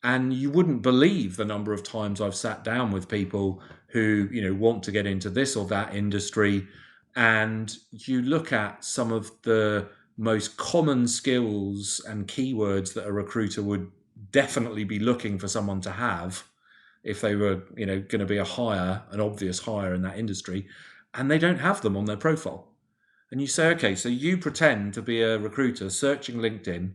And you wouldn't believe the number of times I've sat down with people who, want to get into this or that industry. And you look at some of the most common skills and keywords that a recruiter would definitely be looking for someone to have if they were, going to be an obvious hire in that industry, and they don't have them on their profile. And you say, okay, so you pretend to be a recruiter searching LinkedIn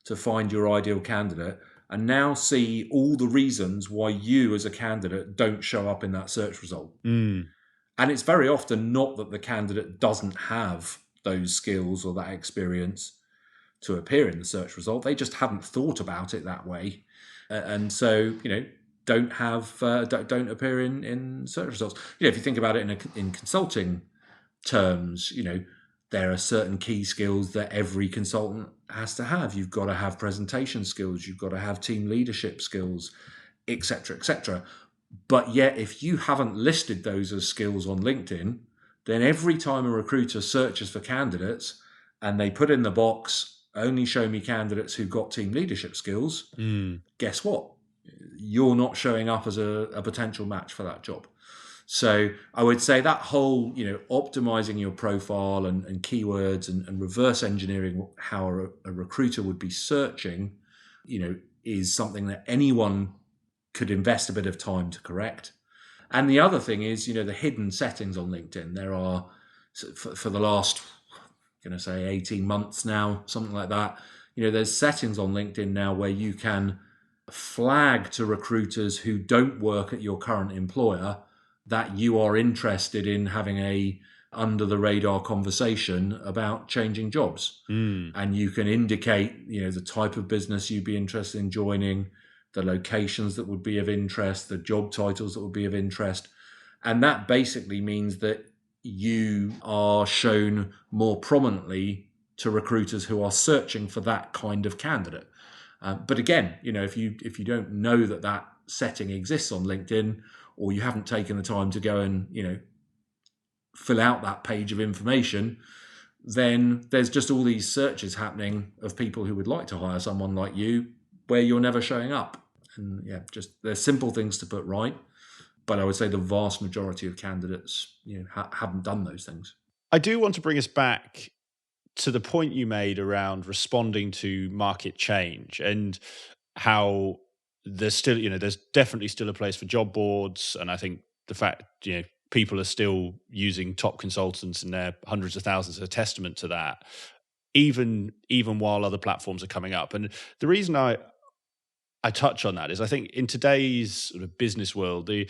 to find your ideal candidate, and now see all the reasons why you as a candidate don't show up in that search result. And it's very often not that the candidate doesn't have those skills or that experience to appear in the search result. They just haven't thought about it that way. And so, don't appear in search results. If you think about it in consulting terms, there are certain key skills that every consultant has to have. You've got to have presentation skills. You've got to have team leadership skills, etc., etc. But yet, if you haven't listed those as skills on LinkedIn, then every time a recruiter searches for candidates and they put in the box, only show me candidates who've got team leadership skills, guess what? you're not showing up as a potential match for that job. So I would say that whole, optimizing your profile and keywords and reverse engineering how a recruiter would be searching, is something that anyone could invest a bit of time to correct. And the other thing is, the hidden settings on LinkedIn. There are, for the last, I'm going to say 18 months now, something like that, there's settings on LinkedIn now where you can flag to recruiters who don't work at your current employer that you are interested in having a under the radar conversation about changing jobs. And you can indicate, the type of business you'd be interested in joining, the locations that would be of interest, the job titles that would be of interest. And that basically means that you are shown more prominently to recruiters who are searching for that kind of candidate. But again, if you don't know that setting exists on LinkedIn, or you haven't taken the time to go and fill out that page of information, then there's just all these searches happening of people who would like to hire someone like you, where you're never showing up. And just there's simple things to put right, but I would say the vast majority of candidates haven't done those things. I do want to bring us back to the point you made around responding to market change and how there's still, there's definitely still a place for job boards. And I think the fact, people are still using top consultants and their hundreds of thousands are a testament to that, even while other platforms are coming up. And the reason I touch on that is I think in today's sort of business world, the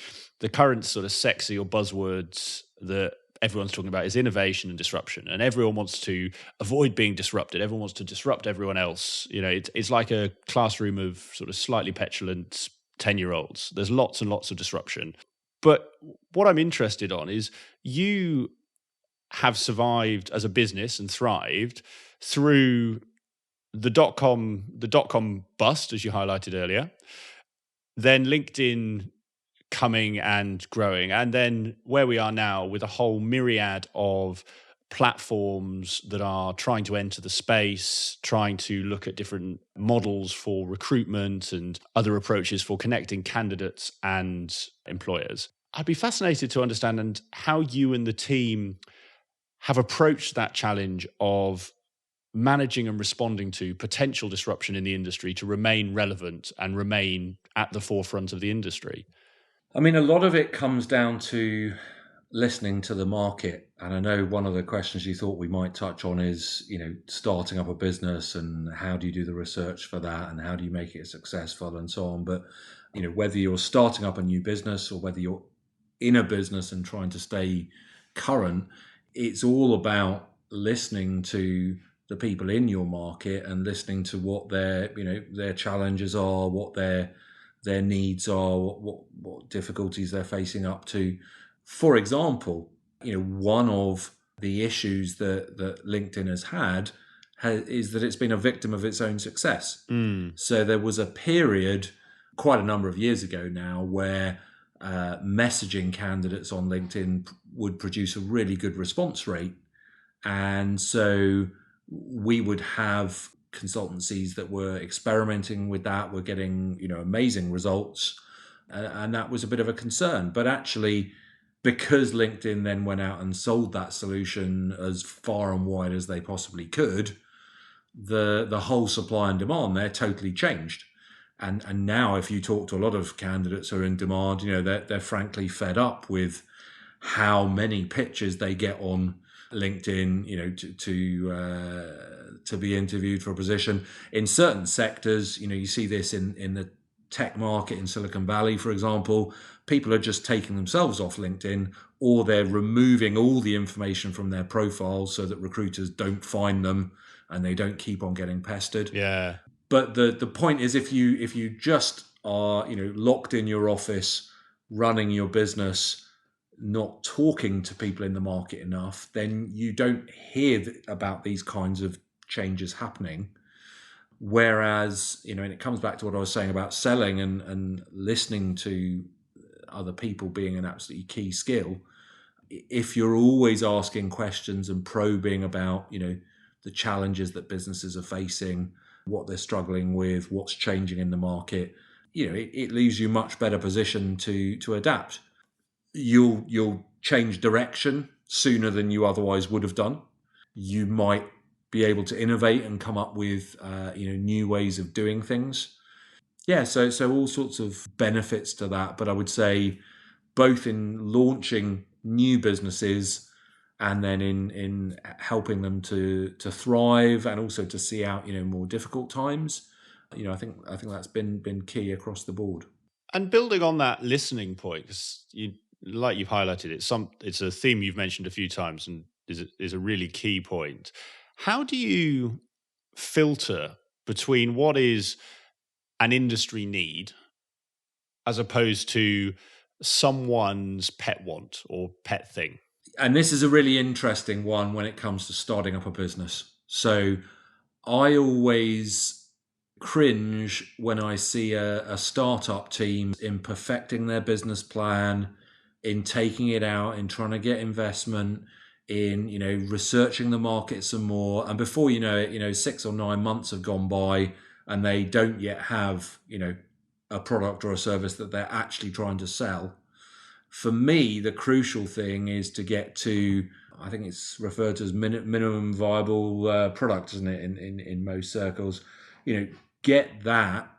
current sort of sexy or buzzwords that everyone's talking about is innovation and disruption, and everyone wants to avoid being disrupted. Everyone wants to disrupt everyone else. It's like a classroom of sort of slightly petulant 10-year-olds. There's lots and lots of disruption. But what I'm interested on is you have survived as a business and thrived through the dot-com bust, as you highlighted earlier, then LinkedIn coming and growing, and then where we are now with a whole myriad of platforms that are trying to enter the space, trying to look at different models for recruitment and other approaches for connecting candidates and employers. I'd be fascinated to understand how you and the team have approached that challenge of managing and responding to potential disruption in the industry to remain relevant and remain at the forefront of the industry. I mean, a lot of it comes down to listening to the market. And I know one of the questions you thought we might touch on is, starting up a business and how do you do the research for that and how do you make it successful and so on. But, whether you're starting up a new business or whether you're in a business and trying to stay current, it's all about listening to the people in your market and listening to what their challenges are, what their needs are, what difficulties they're facing up to. For example, one of the issues that LinkedIn has had is that it's been a victim of its own success. So there was a period quite a number of years ago now where messaging candidates on LinkedIn would produce a really good response rate. And so we would have consultancies that were experimenting with that, were getting, amazing results. And that was a bit of a concern. But actually, because LinkedIn then went out and sold that solution as far and wide as they possibly could, the whole supply and demand there totally changed. And now if you talk to a lot of candidates who are in demand, they're frankly fed up with how many pitches they get on LinkedIn, to be interviewed for a position. In certain sectors, you see this in the tech market in Silicon Valley, for example. People are just taking themselves off LinkedIn, or they're removing all the information from their profiles so that recruiters don't find them and they don't keep on getting pestered. Yeah. But the point is, if you just are locked in your office, running your business, not talking to people in the market enough, then you don't hear about these kinds of changes happening. Whereas, and it comes back to what I was saying about selling and listening to other people being an absolutely key skill. If you're always asking questions and probing about, the challenges that businesses are facing, what they're struggling with, what's changing in the market, it leaves you much better position to adapt. You'll change direction sooner than you otherwise would have done. You might be able to innovate and come up with new ways of doing things. Yeah, so all sorts of benefits to that. But I would say both in launching new businesses and then in helping them to thrive and also to see out more difficult times. I think that's been key across the board. And building on that listening point, because like you've highlighted, it's a theme you've mentioned a few times, and is a really key point. How do you filter between what is an industry need as opposed to someone's pet want or pet thing? And this is a really interesting one when it comes to starting up a business. So I always cringe when I see a startup team in perfecting their business plan, in taking it out, in trying to get investment, in researching the market some more, and before you know it, 6 or 9 months have gone by, and they don't yet have a product or a service that they're actually trying to sell. For me, the crucial thing is to get to, I think it's referred to as minimum viable product, isn't it, in most circles? Get that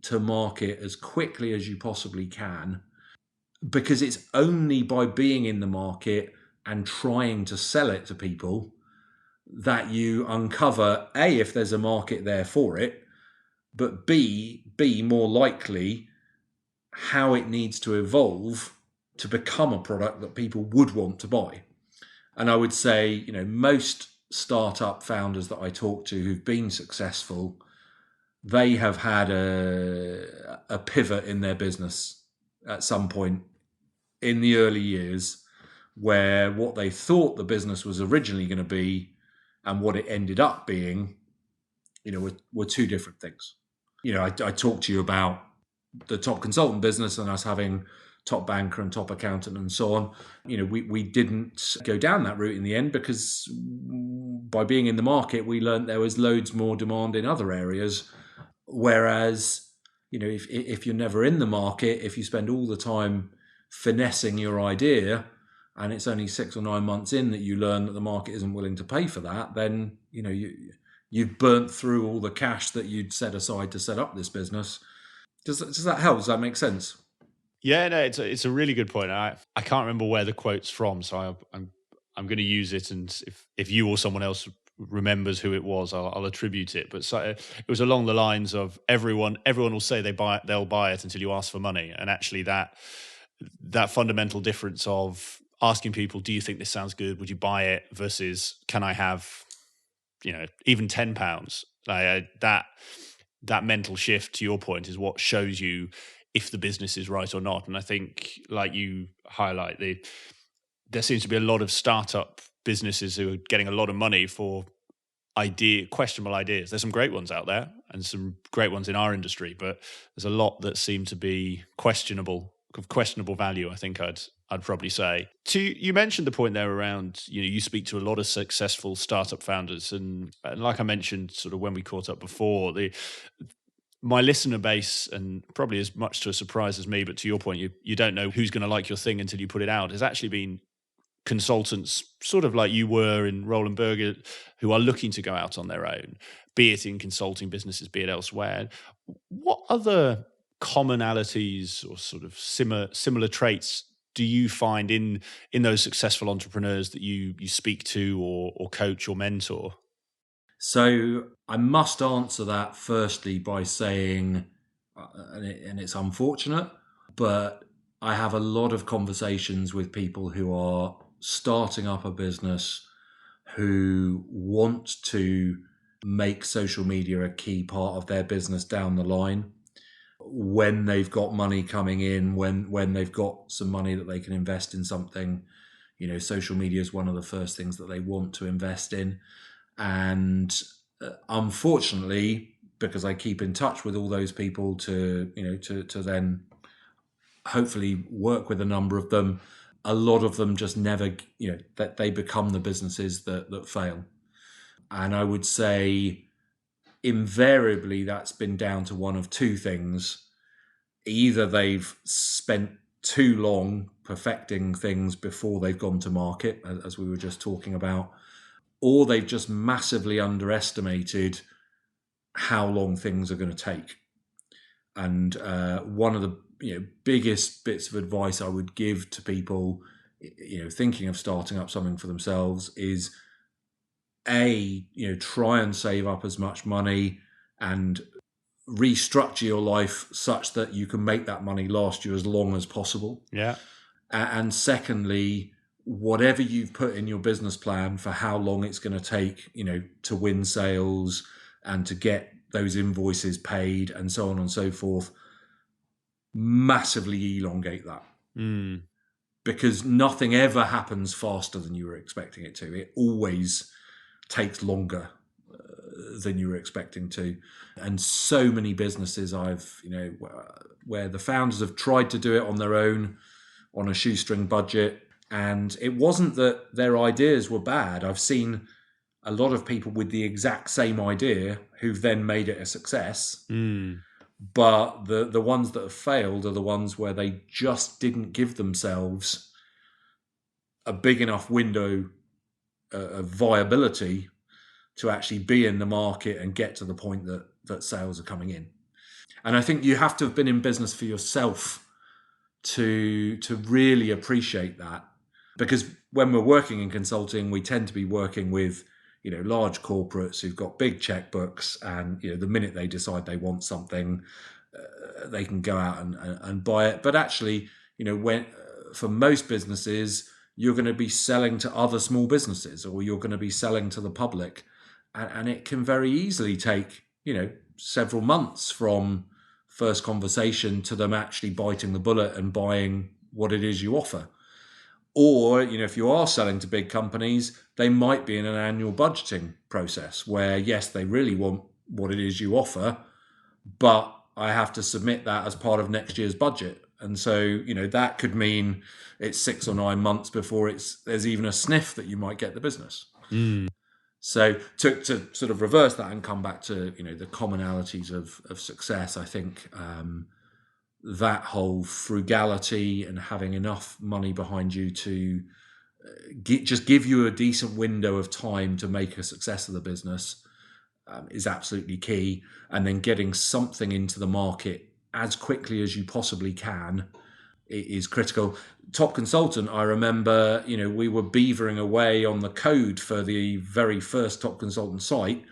to market as quickly as you possibly can, because it's only by being in the market and trying to sell it to people that you uncover, A, if there's a market there for it, but B, more likely how it needs to evolve to become a product that people would want to buy. And I would say, most startup founders that I talk to who've been successful, they have had a pivot in their business at some point in the early years, where what they thought the business was originally going to be and what it ended up being, were two different things. I talked to you about the top consultant business and us having top banker and top accountant and so on. We didn't go down that route in the end, because by being in the market, we learned there was loads more demand in other areas. Whereas, if you're never in the market, if you spend all the time finessing your idea and it's only 6 or 9 months in that you learn that the market isn't willing to pay for that, then, you've burnt through all the cash that you'd set aside to set up this business. Does that help? Does that make sense? Yeah, no, it's a really good point. I can't remember where the quote's from, so I'm going to use it, and if you or someone else remembers who it was, I'll attribute it. But it was along the lines of everyone will say they'll buy it until you ask for money, and actually that fundamental difference of asking people, do you think this sounds good? Would you buy it? Versus, can I have even £10? That mental shift, to your point, is what shows you if the business is right or not. And I think, like you highlight, there seems to be a lot of startup businesses who are getting a lot of money for questionable ideas. There's some great ones out there and some great ones in our industry, but there's a lot that seem to be of questionable value, I think I'd probably say. You mentioned the point there around, you speak to a lot of successful startup founders, and like I mentioned sort of when we caught up before, my listener base, and probably as much to a surprise as me, but to your point, you don't know who's going to like your thing until you put it out, has actually been consultants, sort of like you were in Roland Berger, who are looking to go out on their own, be it in consulting businesses, be it elsewhere. What other commonalities or sort of similar traits do you find in those successful entrepreneurs that you speak to or coach or mentor? So I must answer that firstly by saying, and it's unfortunate, but I have a lot of conversations with people who are starting up a business, who want to make social media a key part of their business down the line, when they've got money coming in, when they've got some money that they can invest in something. Social media is one of the first things that they want to invest in. And unfortunately, because I keep in touch with all those people to then hopefully work with a number of them, a lot of them just never, that they become the businesses that fail. And I would say invariably that's been down to one of two things. either they've spent too long perfecting things before they've gone to market, as we were just talking about, or they've just massively underestimated how long things are going to take. And one of the biggest bits of advice I would give to people thinking of starting up something for themselves is try and save up as much money and restructure your life such that you can make that money last you as long as possible. Yeah. And secondly, whatever you've put in your business plan for how long it's going to take, to win sales and to get those invoices paid and so on and so forth, massively elongate that. Because nothing ever happens faster than you were expecting it to. It always takes longer than you were expecting to. And so many businesses where the founders have tried to do it on their own, on a shoestring budget, and it wasn't that their ideas were bad. I've seen a lot of people with the exact same idea who've then made it a success. But the ones that have failed are the ones where they just didn't give themselves a big enough window of viability to actually be in the market and get to the point that sales are coming in. And I think you have to have been in business for yourself to really appreciate that. Because when we're working in consulting, we tend to be working with large corporates who've got big checkbooks, and the minute they decide they want something, they can go out and buy it. But actually, when for most businesses, you're going to be selling to other small businesses, or you're going to be selling to the public, and it can very easily take several months from first conversation to them actually biting the bullet and buying what it is you offer. Or, if you are selling to big companies, they might be in an annual budgeting process where, yes, they really want what it is you offer, but I have to submit that as part of next year's budget. And so, that could mean it's 6 or 9 months before there's even a sniff that you might get the business. So to sort of reverse that and come back to, the commonalities of success, I think that whole frugality and having enough money behind you to just give you a decent window of time to make a success of the business is absolutely key. And then getting something into the market as quickly as you possibly can is critical. Top Consultant, I remember, we were beavering away on the code for the very first Top Consultant site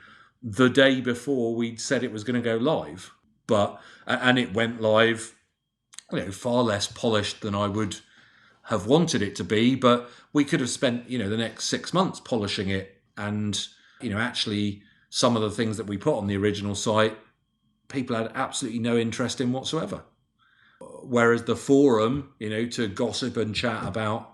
the day before we'd said it was going to go live. And it went live far less polished than I would have wanted it to be, but we could have spent, the next 6 months polishing it. And, actually some of the things that we put on the original site, people had absolutely no interest in whatsoever. Whereas the forum, to gossip and chat about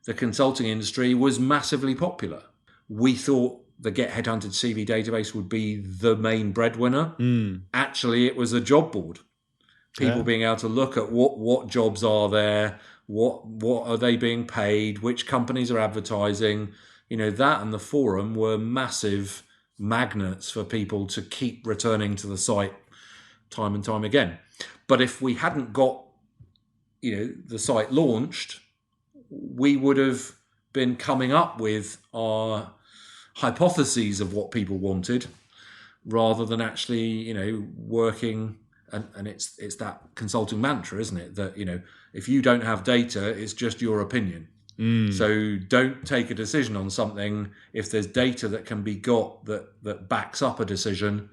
the consulting industry was massively popular. We thought the Get Headhunted CV database would be the main breadwinner. Actually, it was a job board. People being able to look at what jobs are there, what are they being paid, which companies are advertising. That and the forum were massive magnets for people to keep returning to the site time and time again. But if we hadn't got the site launched, we would have been coming up with our hypotheses of what people wanted rather than actually working. And it's that consulting mantra, isn't it? That, if you don't have data, it's just your opinion. So don't take a decision on something if there's data that can be got that backs up a decision.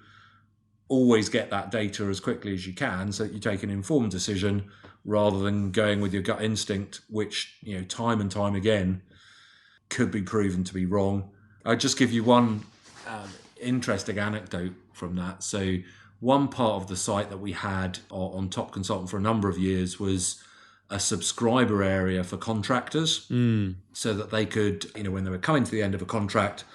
Always get that data as quickly as you can so that you take an informed decision rather than going with your gut instinct, which, time and time again could be proven to be wrong. I'll just give you one interesting anecdote from that. So one part of the site that we had on Top Consultant for a number of years was a subscriber area for contractors, so that they could, when they were coming to the end of a contract,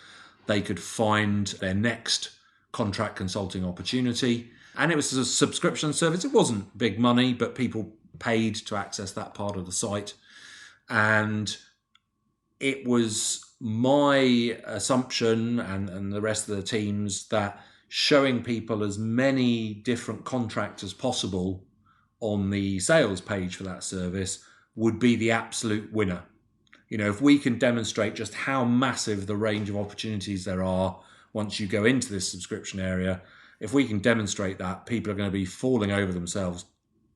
they could find their next contract consulting opportunity. And it was a subscription service. It wasn't big money, but people paid to access that part of the site. And it was my assumption and the rest of the teams that showing people as many different contracts as possible on the sales page for that service would be the absolute winner. If we can demonstrate just how massive the range of opportunities there are once you go into this subscription area, if we can demonstrate that, people are going to be falling over themselves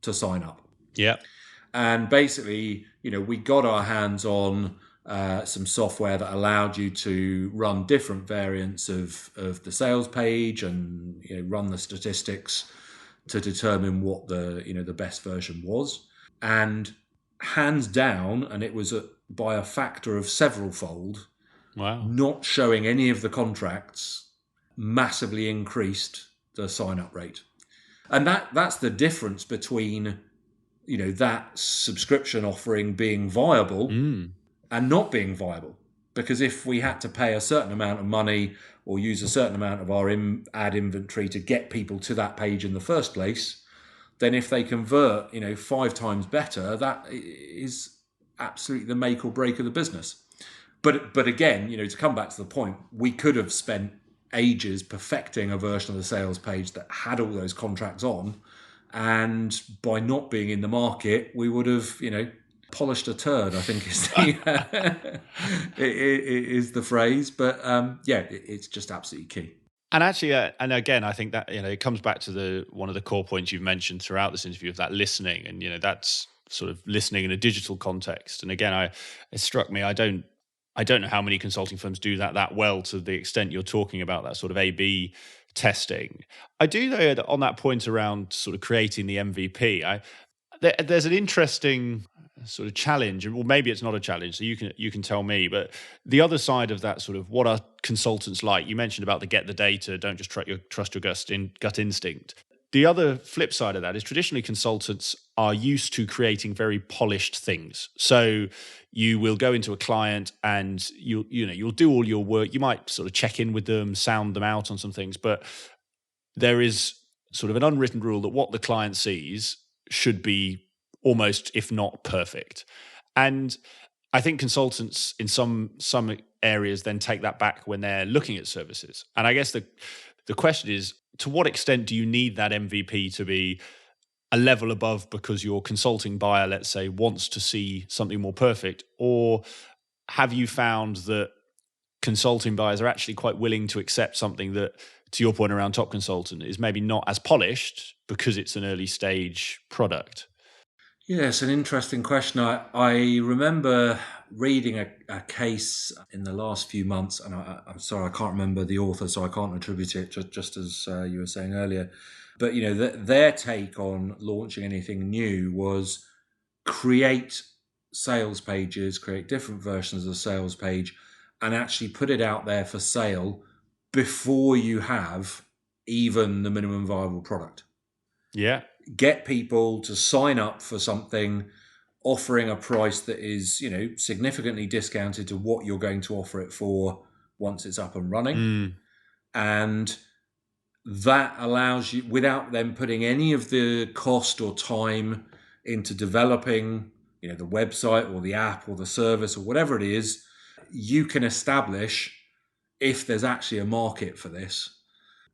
to sign up. Yeah. And basically, we got our hands on some software that allowed you to run different variants of the sales page and run the statistics to determine what the best version was. And hands down, and it was by a factor of several fold, Wow. not showing any of the contracts massively increased the sign-up rate. And that's the difference between that subscription offering being viable and not being viable. Because if we had to pay a certain amount of money or use a certain amount of our ad inventory to get people to that page in the first place, then if they convert 5 times better, that is absolutely the make or break of the business. But again, to come back to the point, we could have spent ages perfecting a version of the sales page that had all those contracts on, and by not being in the market, we would have, polished a turd, I think is the is the phrase. But it's just absolutely key. And actually, and again, I think that it comes back to one of the core points you've mentioned throughout this interview of that listening, and that's sort of listening in a digital context. And again, it struck me, I don't know how many consulting firms do that well to the extent you're talking about, that sort of A/B testing. I do know that on that point around sort of creating the MVP, there's an interesting sort of challenge, or maybe it's not a challenge, so you can tell me, but the other side of that sort of, what are consultants like? You mentioned about get the data, don't just trust your gut instinct. The other flip side of that is traditionally consultants are used to creating very polished things. So you will go into a client and you'll do all your work. You might sort of check in with them, sound them out on some things, but there is sort of an unwritten rule that what the client sees should be almost, if not perfect. And I think consultants in some areas then take that back when they're looking at services. And I guess the question is, to what extent do you need that MVP to be a level above because your consulting buyer, let's say, wants to see something more perfect? Or have you found that consulting buyers are actually quite willing to accept something that, to your point around top consultant, is maybe not as polished because it's an early stage product? Yeah, it's an interesting question. I remember reading a case in the last few months, and I'm sorry, I can't remember the author, so I can't attribute it, just as you were saying earlier. But, their take on launching anything new was create sales pages, create different versions of the sales page, and actually put it out there for sale before you have even the minimum viable product. Yeah. Get people to sign up for something offering a price that is, significantly discounted to what you're going to offer it for once it's up and running. And that allows you, without them putting any of the cost or time into developing, the website or the app or the service or whatever it is, you can establish if there's actually a market for this.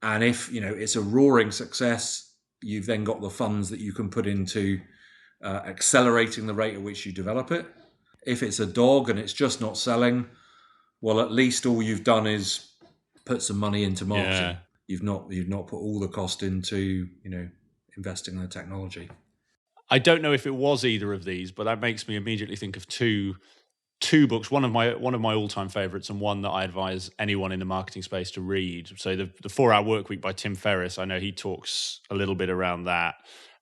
And if, it's a roaring success, you've then got the funds that you can put into accelerating the rate at which you develop it. If it's a dog and it's just not selling, well, at least all you've done is put some money into marketing. Yeah. You've not put all the cost into, investing in the technology. I don't know if it was either of these, but that makes me immediately think of two books, one of my all-time favorites, and one that I advise anyone in the marketing space to read. So the 4-Hour Workweek by Tim Ferriss, I know he talks a little bit around that.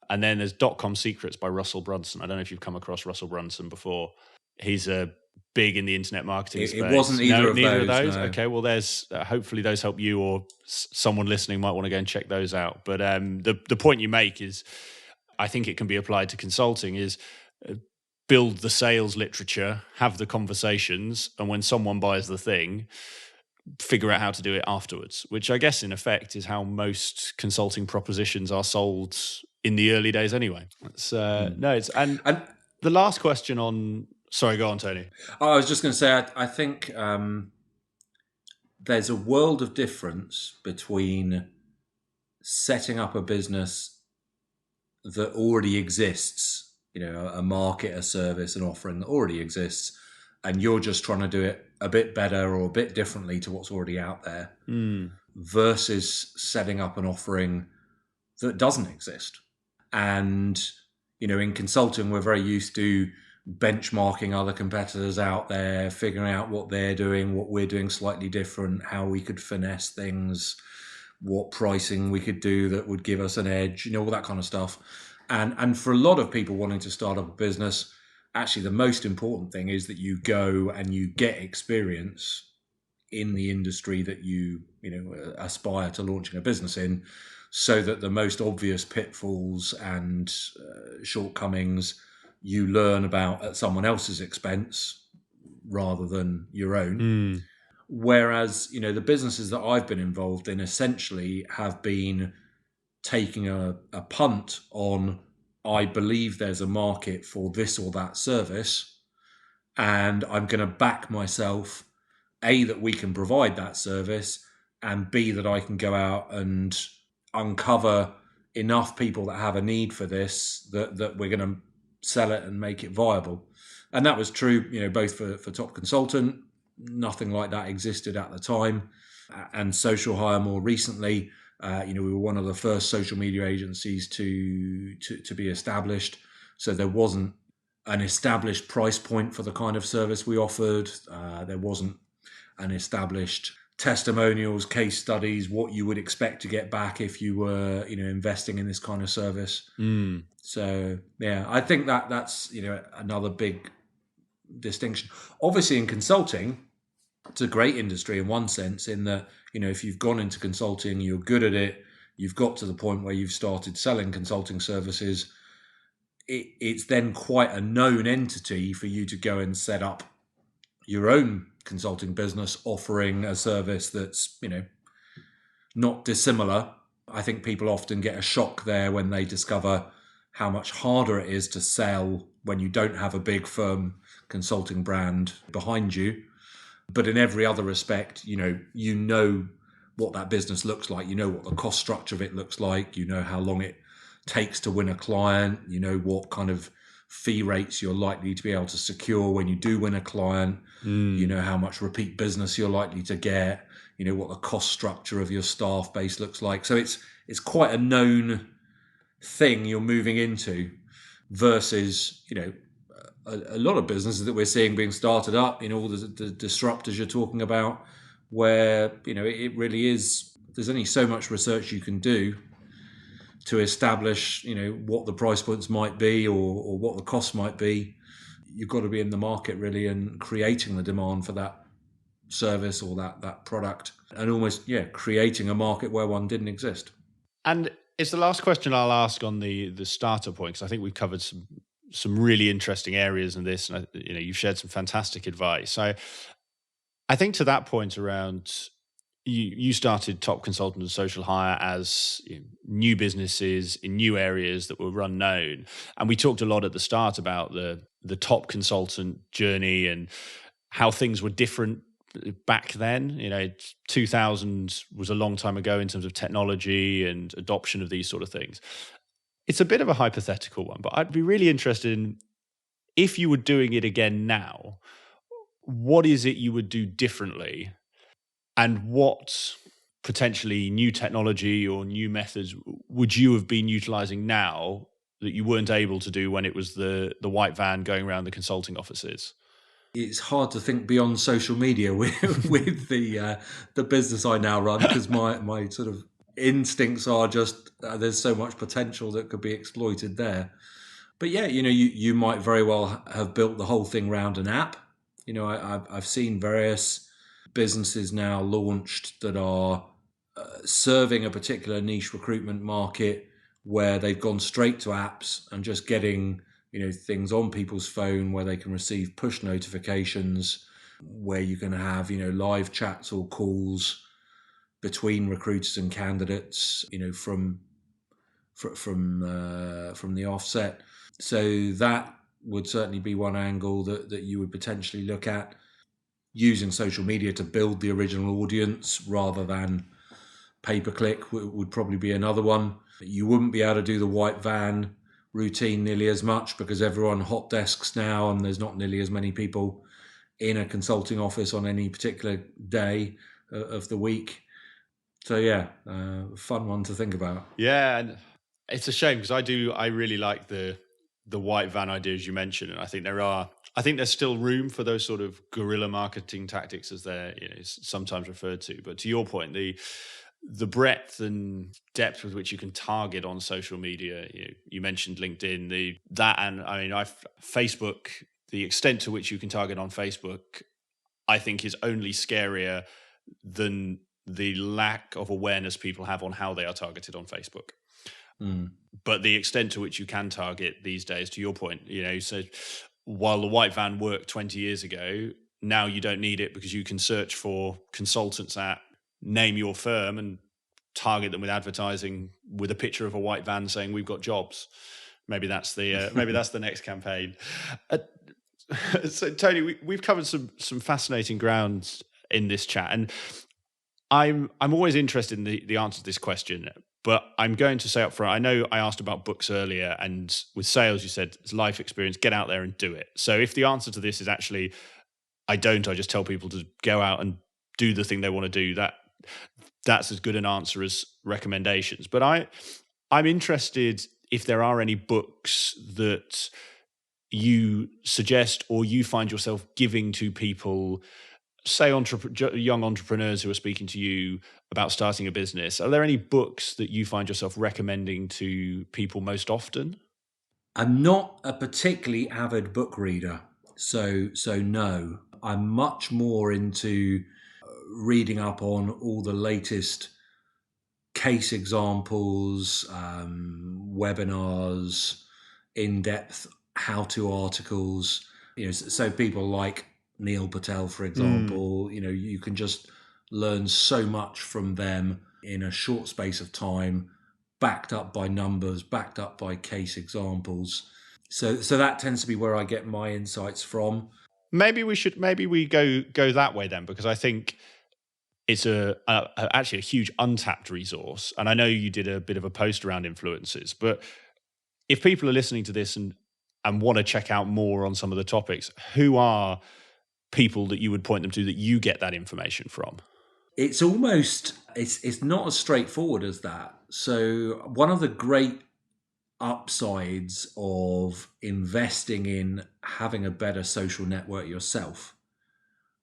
And then there's .com Secrets by Russell Brunson. I don't know if you've come across Russell Brunson before. He's big in the internet marketing space. It wasn't neither of those. No. Okay, well, there's hopefully those help you, or someone listening might want to go and check those out. But the point you make is, I think it can be applied to consulting, is build the sales literature, have the conversations, and when someone buys the thing, figure out how to do it afterwards, which I guess in effect is how most consulting propositions are sold in the early days anyway. And the last question on, sorry, go on, Tony. I was just going to say, I think there's a world of difference between setting up a business that already exists, a market, a service, an offering that already exists, and you're just trying to do it a bit better or a bit differently to what's already out there, versus setting up an offering that doesn't exist. And, in consulting, we're very used to benchmarking other competitors out there, figuring out what they're doing, what we're doing slightly different, how we could finesse things, what pricing we could do that would give us an edge, all that kind of stuff. And for a lot of people wanting to start up a business, actually the most important thing is that you go and you get experience in the industry that you aspire to launching a business in, so that the most obvious pitfalls and shortcomings you learn about at someone else's expense rather than your own. Whereas, the businesses that I've been involved in essentially have been taking a punt on, I believe there's a market for this or that service, and I'm going to back myself, A, that we can provide that service, and B, that I can go out and uncover enough people that have a need for this that we're going to sell it and make it viable. And that was true, both for Top Consultant. Nothing like that existed at the time. And Social Hire more recently, we were one of the first social media agencies to be established. So there wasn't an established price point for the kind of service we offered. There wasn't an established testimonials, case studies, what you would expect to get back if you were, investing in this kind of service. So, yeah, I think that's, another big distinction. Obviously, in consulting, it's a great industry in one sense, in that, if you've gone into consulting, you're good at it, you've got to the point where you've started selling consulting services, it's then quite a known entity for you to go and set up your own consulting business offering a service that's, not dissimilar. I think people often get a shock there when they discover how much harder it is to sell when you don't have a big firm consulting brand behind you. But in every other respect, you know what that business looks like. You know what the cost structure of it looks like. You know how long it takes to win a client. You know what kind of fee rates you're likely to be able to secure when you do win a client. You know how much repeat business you're likely to get. You know what the cost structure of your staff base looks like. So it's quite a known thing you're moving into, versus, a lot of businesses that we're seeing being started up, all the disruptors you're talking about, where, it really is, there's only so much research you can do to establish, what the price points might be or what the costs might be. You've got to be in the market really and creating the demand for that service or that product, and almost, creating a market where one didn't exist. And it's the last question I'll ask on the starter point, because I think we've covered some really interesting areas in this, and you've shared some fantastic advice. So I think to that point around, you started Top Consultant and Social Hire as new businesses in new areas that were unknown, and we talked a lot at the start about the Top Consultant journey and how things were different back then. 2000 was a long time ago in terms of technology and adoption of these sort of things. It's a bit of a hypothetical one, but I'd be really interested in, if you were doing it again now, what is it you would do differently, and what potentially new technology or new methods would you have been utilizing now that you weren't able to do when it was the white van going around the consulting offices? It's hard to think beyond social media with the business I now run, because my sort of instincts are just, there's so much potential that could be exploited there. But yeah, you might very well have built the whole thing around an app. I've seen various businesses now launched that are serving a particular niche recruitment market, where they've gone straight to apps and just getting things on people's phone where they can receive push notifications, where you can have live chats or calls between recruiters and candidates from the offset. So that would certainly be one angle that you would potentially look at, using social media to build the original audience rather than pay-per-click would probably be another one. You wouldn't be able to do the white van routine nearly as much because everyone hot desks now and there's not nearly as many people in a consulting office on any particular day of the week. So yeah, fun one to think about. Yeah, and it's a shame because I really like the white van idea as you mentioned, and I think there's still room for those sort of guerrilla marketing tactics as they're sometimes referred to. But to your point, the breadth and depth with which you can target on social media, you mentioned LinkedIn, Facebook, the extent to which you can target on Facebook, I think is only scarier than the lack of awareness people have on how they are targeted on Facebook. But the extent to which you can target these days, to your point, so while the white van worked 20 years ago, now you don't need it because you can search for consultants at name your firm and target them with advertising with a picture of a white van saying we've got jobs. Maybe that's the next campaign. So Tony, we've covered some fascinating grounds in this chat, and I'm always interested in the answer to this question, but I'm going to say up front, I know I asked about books earlier, and with sales you said it's life experience, get out there and do it. So if the answer to this is actually I just tell people to go out and do the thing they want to do, that's as good an answer as recommendations. But I'm interested if there are any books that you suggest or you find yourself giving to people, say young entrepreneurs who are speaking to you about starting a business. Are there any books that you find yourself recommending to people most often? I'm not a particularly avid book reader, so no. I'm much more into reading up on all the latest case examples, webinars, in-depth how-to articles. So people like Neil Patel, for example, you can just learn so much from them in a short space of time, backed up by numbers, backed up by case examples. So that tends to be where I get my insights from. Maybe we go that way then, because I think it's actually a huge untapped resource. And I know you did a bit of a post around influencers, but if people are listening to this and want to check out more on some of the topics, who are people that you would point them to that you get that information from? It's almost, it's not as straightforward as that. So one of the great upsides of investing in having a better social network yourself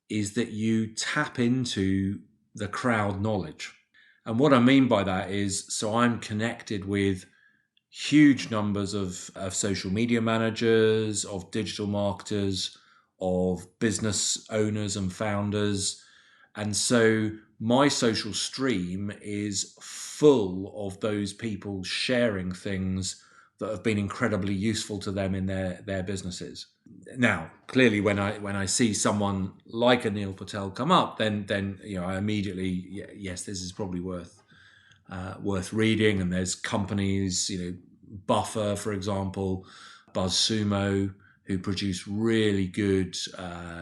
is that you tap into the crowd knowledge. And what I mean by that is, so I'm connected with huge numbers of social media managers, of digital marketers, of business owners and founders. And so my social stream is full of those people sharing things that have been incredibly useful to them in their businesses. Now, clearly, when I see someone like a Neil Patel come up, then I immediately, yes, this is probably worth reading. And there's companies, Buffer, for example, BuzzSumo, who produce really good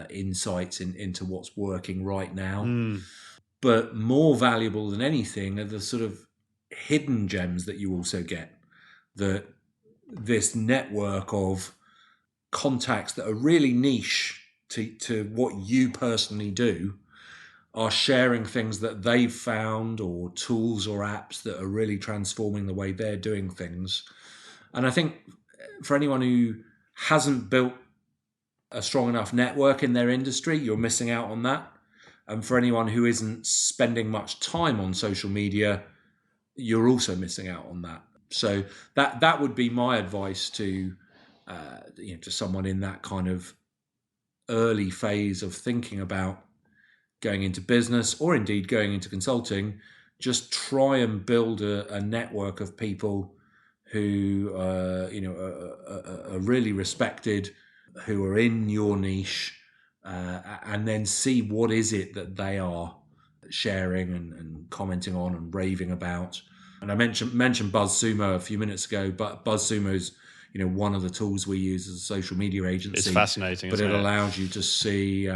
insights into what's working right now. But more valuable than anything are the sort of hidden gems that you also get. This network of contacts that are really niche to what you personally do are sharing things that they've found, or tools or apps that are really transforming the way they're doing things. And I think for anyone who hasn't built a strong enough network in their industry, you're missing out on that. And for anyone who isn't spending much time on social media, you're also missing out on that. So that would be my advice to someone in that kind of early phase of thinking about going into business, or indeed going into consulting. Just try and build a network of people who are really respected, who are in your niche, and then see what is it that they are sharing and commenting on and raving about. And I mentioned BuzzSumo a few minutes ago, but BuzzSumo is one of the tools we use as a social media agency. It's fascinating, but it allows you to see,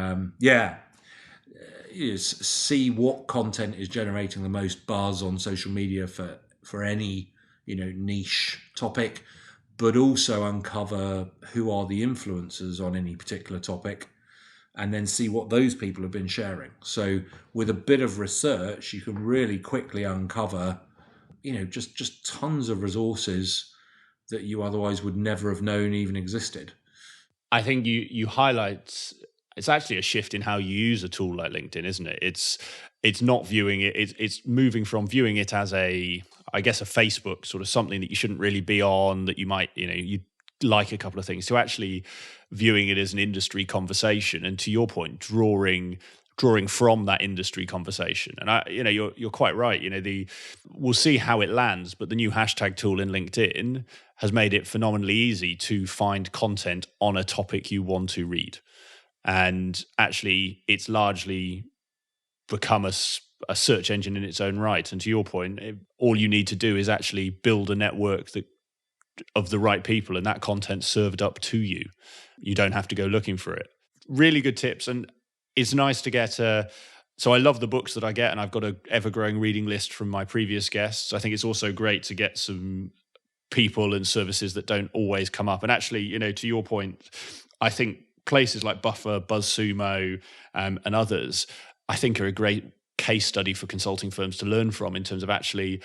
see what content is generating the most buzz on social media for any niche topic, but also uncover who are the influencers on any particular topic, and then see what those people have been sharing. So with a bit of research, you can really quickly uncover, just tons of resources that you otherwise would never have known even existed. I think you highlight, it's actually a shift in how you use a tool like LinkedIn, isn't it? It's not viewing it, it's moving from viewing it as a Facebook, sort of something that you shouldn't really be on, that you might, you like a couple of things, to actually viewing it as an industry conversation, and to your point, drawing from that industry conversation. And you're quite right. We'll see how it lands, but the new hashtag tool in LinkedIn has made it phenomenally easy to find content on a topic you want to read. And actually, it's largely become a search engine in its own right. And to your point, all you need to do is actually build a network of the right people, and that content served up to you. You don't have to go looking for it. Really good tips. And it's nice to get so I love the books that I get, and I've got an ever-growing reading list from my previous guests. I think it's also great to get some people and services that don't always come up. And actually, to your point, I think places like Buffer, BuzzSumo, and others, I think are a great case study for consulting firms to learn from, in terms of actually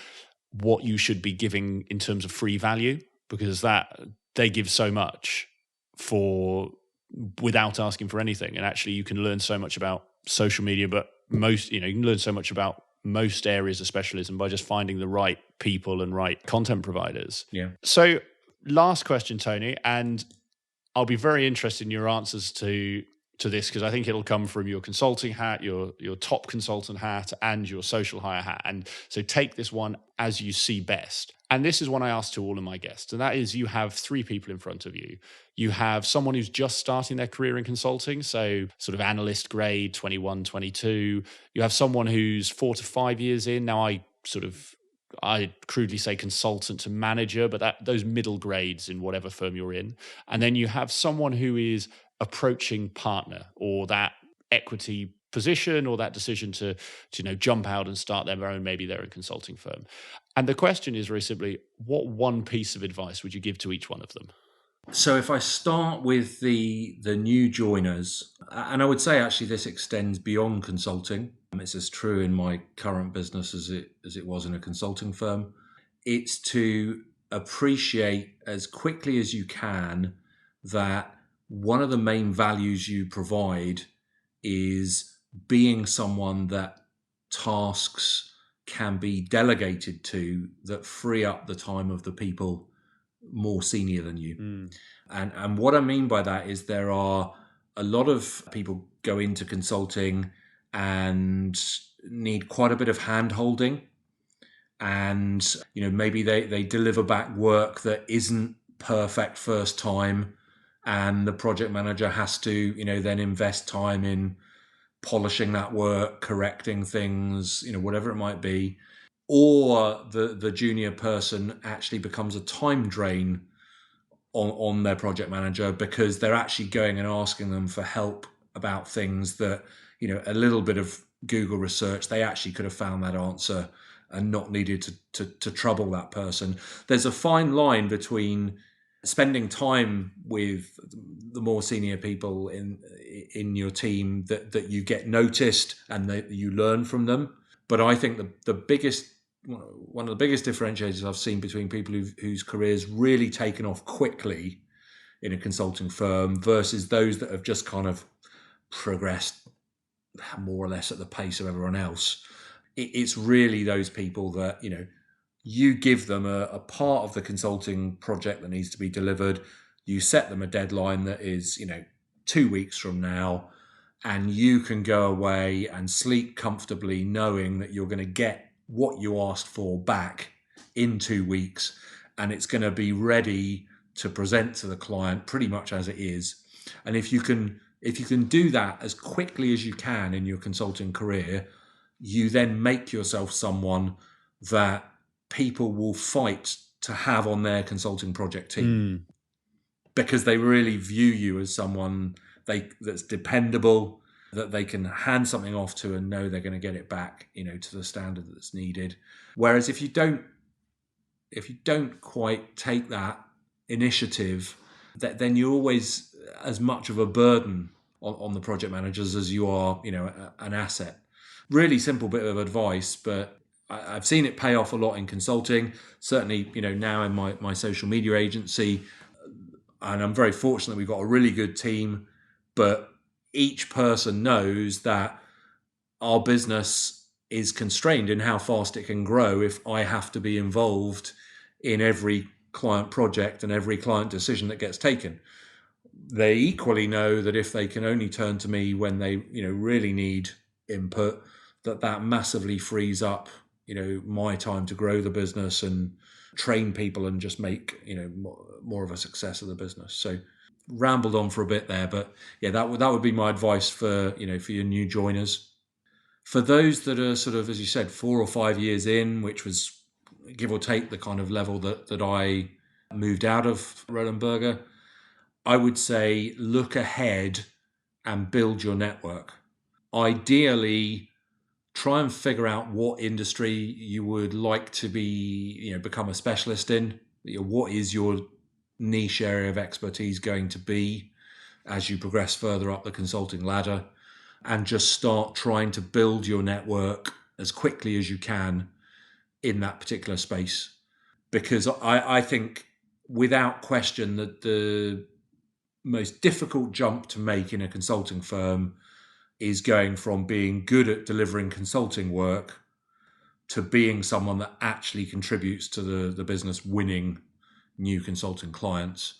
what you should be giving in terms of free value, because that they give so much without asking for anything. And actually, you can learn so much about social media, but you can learn so much about most areas of specialism by just finding the right people and right content providers. Yeah. So last question, Tony, and I'll be very interested in your answers to this, because I think it'll come from your consulting hat, your top consultant hat, and your social hire hat. And so take this one as you see best. And this is one I ask to all of my guests, and that is, you have three people in front of you. You have someone who's just starting their career in consulting, so sort of analyst grade, 21, 22. You have someone who's 4 to 5 years in. Now, I crudely say consultant to manager, but those middle grades in whatever firm you're in. And then you have someone who is approaching partner, or that equity position, or that decision to jump out and start their own, maybe they're a consulting firm. And the question is very simply, what one piece of advice would you give to each one of them? So if I start with the new joiners, and I would say actually this extends beyond consulting. It's as true in my current business as it was in a consulting firm. It's to appreciate as quickly as you can that one of the main values you provide is being someone that tasks can be delegated to, that free up the time of the people more senior than you. And what I mean by that is, there are a lot of people go into consulting and need quite a bit of hand holding, and maybe they deliver back work that isn't perfect first time, and the project manager has to then invest time in polishing that work, correcting things, whatever it might be. Or the junior person actually becomes a time drain on their project manager, because they're actually going and asking them for help about things that, a little bit of Google research, they actually could have found that answer and not needed to trouble that person. There's a fine line between spending time with the more senior people in your team that you get noticed and that you learn from them. But I think one of the biggest differentiators I've seen between people whose careers really taken off quickly in a consulting firm versus those that have just kind of progressed more or less at the pace of everyone else, it's really those people that, you give them a part of the consulting project that needs to be delivered. You set them a deadline that is, 2 weeks from now, and you can go away and sleep comfortably knowing that you're going to get what you asked for back in 2 weeks, and it's going to be ready to present to the client pretty much as it is. And if you can do that as quickly as you can in your consulting career, you then make yourself someone that people will fight to have on their consulting project team, because they really view you as someone that's dependable. that they can hand something off to and know they're going to get it back, to the standard that's needed. Whereas if you don't quite take that initiative, then you're always as much of a burden on the project managers as you are, an asset. Really simple bit of advice, but I've seen it pay off a lot in consulting. Certainly, now in my social media agency, and I'm very fortunate we've got a really good team, but each person knows that our business is constrained in how fast it can grow if I have to be involved in every client project and every client decision that gets taken. They equally know that if they can only turn to me when they really need input, that massively frees up my time to grow the business and train people and just make more of a success of the business. So rambled on for a bit there, but yeah, that would be my advice for for your new joiners. For those that are sort of, as you said, 4 or 5 years in, which was give or take the kind of level that I moved out of Roland Berger, I would say look ahead and build your network. Ideally, try and figure out what industry you would like to be, become a specialist in. What is your niche area of expertise going to be as you progress further up the consulting ladder? And just start trying to build your network as quickly as you can in that particular space. Because I think without question that the most difficult jump to make in a consulting firm is going from being good at delivering consulting work to being someone that actually contributes to the business winning new consulting clients.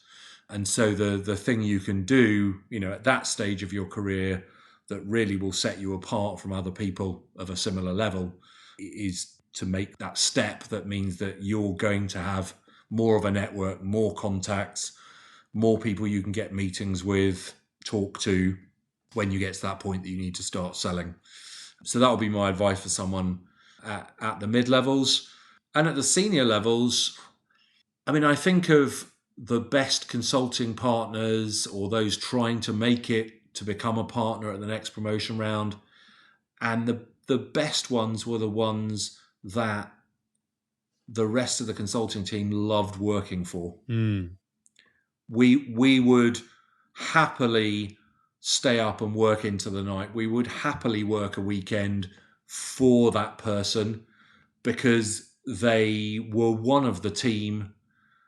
And so the thing you can do, at that stage of your career that really will set you apart from other people of a similar level is to make that step that means that you're going to have more of a network, more contacts, more people you can get meetings with, talk to when you get to that point that you need to start selling. So that would be my advice for someone at the mid-levels. And at the senior levels, I think of the best consulting partners or those trying to make it to become a partner at the next promotion round. And the best ones were the ones that the rest of the consulting team loved working for. We would happily stay up and work into the night. We would happily work a weekend for that person because they were one of the team.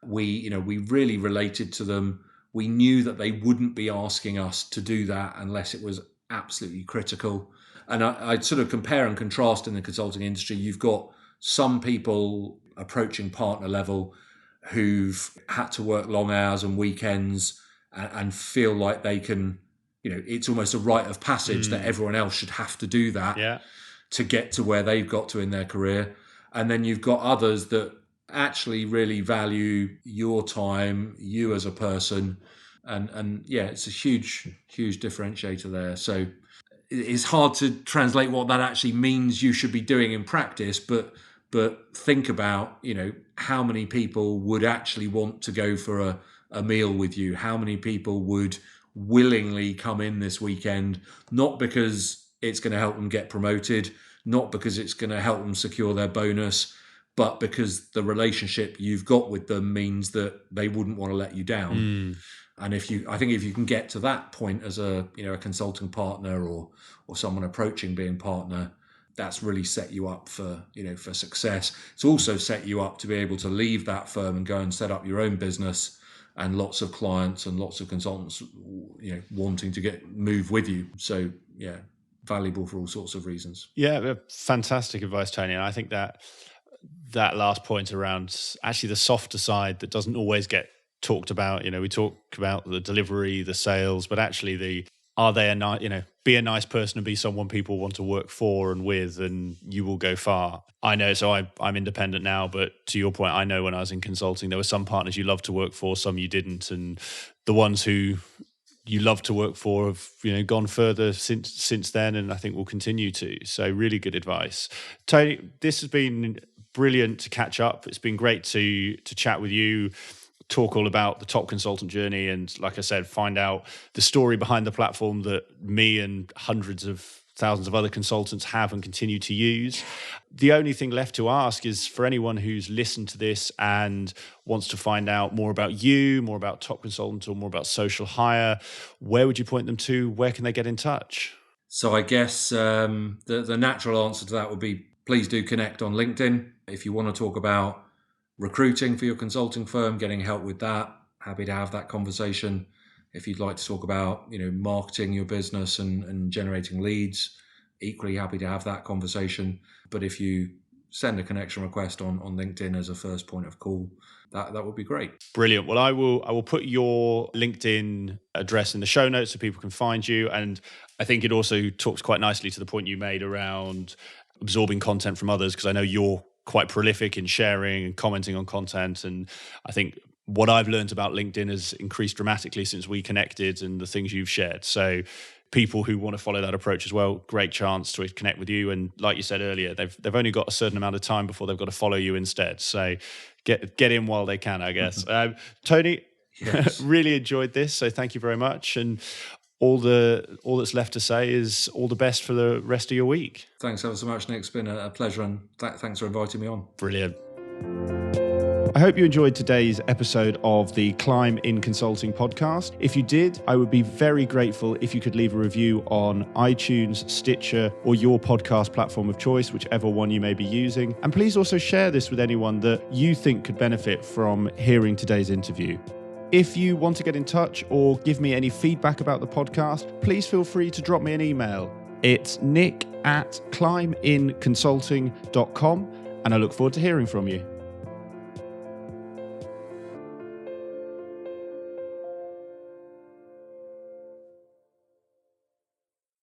We really related to them. We knew that they wouldn't be asking us to do that unless it was absolutely critical. And I'd sort of compare and contrast in the consulting industry. You've got some people approaching partner level who've had to work long hours and weekends and feel like they can, it's almost a rite of passage that everyone else should have to do that to get to where they've got to in their career. And then you've got others that actually really value your time, you as a person. And yeah, it's a huge differentiator there. So it's hard to translate what that actually means you should be doing in practice, but think about, how many people would actually want to go for a meal with you? How many people would willingly come in this weekend, not because it's going to help them get promoted, not because it's going to help them secure their bonus, but because the relationship you've got with them means that they wouldn't want to let you down. And I think if you can get to that point as a consulting partner or someone approaching being partner, that's really set you up for success. It's also set you up to be able to leave that firm and go and set up your own business, and lots of clients and lots of consultants wanting to move with you. So yeah, valuable for all sorts of reasons. Yeah, fantastic advice, Tony. And I think that last point around actually the softer side that doesn't always get talked about. We talk about the delivery, the sales, but actually be a nice person and be someone people want to work for and with, and you will go far. I know, so I'm independent now, but to your point, I know when I was in consulting, there were some partners you loved to work for, some you didn't, and the ones who you love to work for have gone further since then, and I think will continue to. So really good advice, Tony. This has been brilliant to catch up. It's been great to chat with you. talk all about the top consultant journey and, like I said, find out the story behind the platform that me and hundreds of thousands of other consultants have and continue to use. The only thing left to ask is for anyone who's listened to this and wants to find out more about you, more about Top Consultant, or more about Social Hire, where would you point them to? Where can they get in touch? So I guess the natural answer to that would be, please do connect on LinkedIn. If you want to talk about recruiting for your consulting firm, getting help with that, happy to have that conversation. If you'd like to talk about, marketing your business and generating leads, equally happy to have that conversation. But if you send a connection request on LinkedIn as a first point of call, that would be great. Brilliant. Well, I will put your LinkedIn address in the show notes so people can find you. And I think it also talks quite nicely to the point you made around absorbing content from others, because I know you're quite prolific in sharing and commenting on content. And I think what I've learned about LinkedIn has increased dramatically since we connected and the things you've shared. So people who want to follow that approach as well, great chance to connect with you. And like you said earlier, they've only got a certain amount of time before they've got to follow you instead. So get in while they can, I guess. Tony, Yes. really enjoyed this. So thank you very much. And all that's left to say is all the best for the rest of your week. Thanks ever so much, Nick. It's been a pleasure, and thanks for inviting me on. Brilliant. I hope you enjoyed today's episode of the Climb in Consulting podcast. If you did, I would be very grateful if you could leave a review on iTunes, Stitcher, or your podcast platform of choice, whichever one you may be using. And please also share this with anyone that you think could benefit from hearing today's interview. If you want to get in touch or give me any feedback about the podcast, please feel free to drop me an email. It's nick@climbinconsulting.com, and I look forward to hearing from you.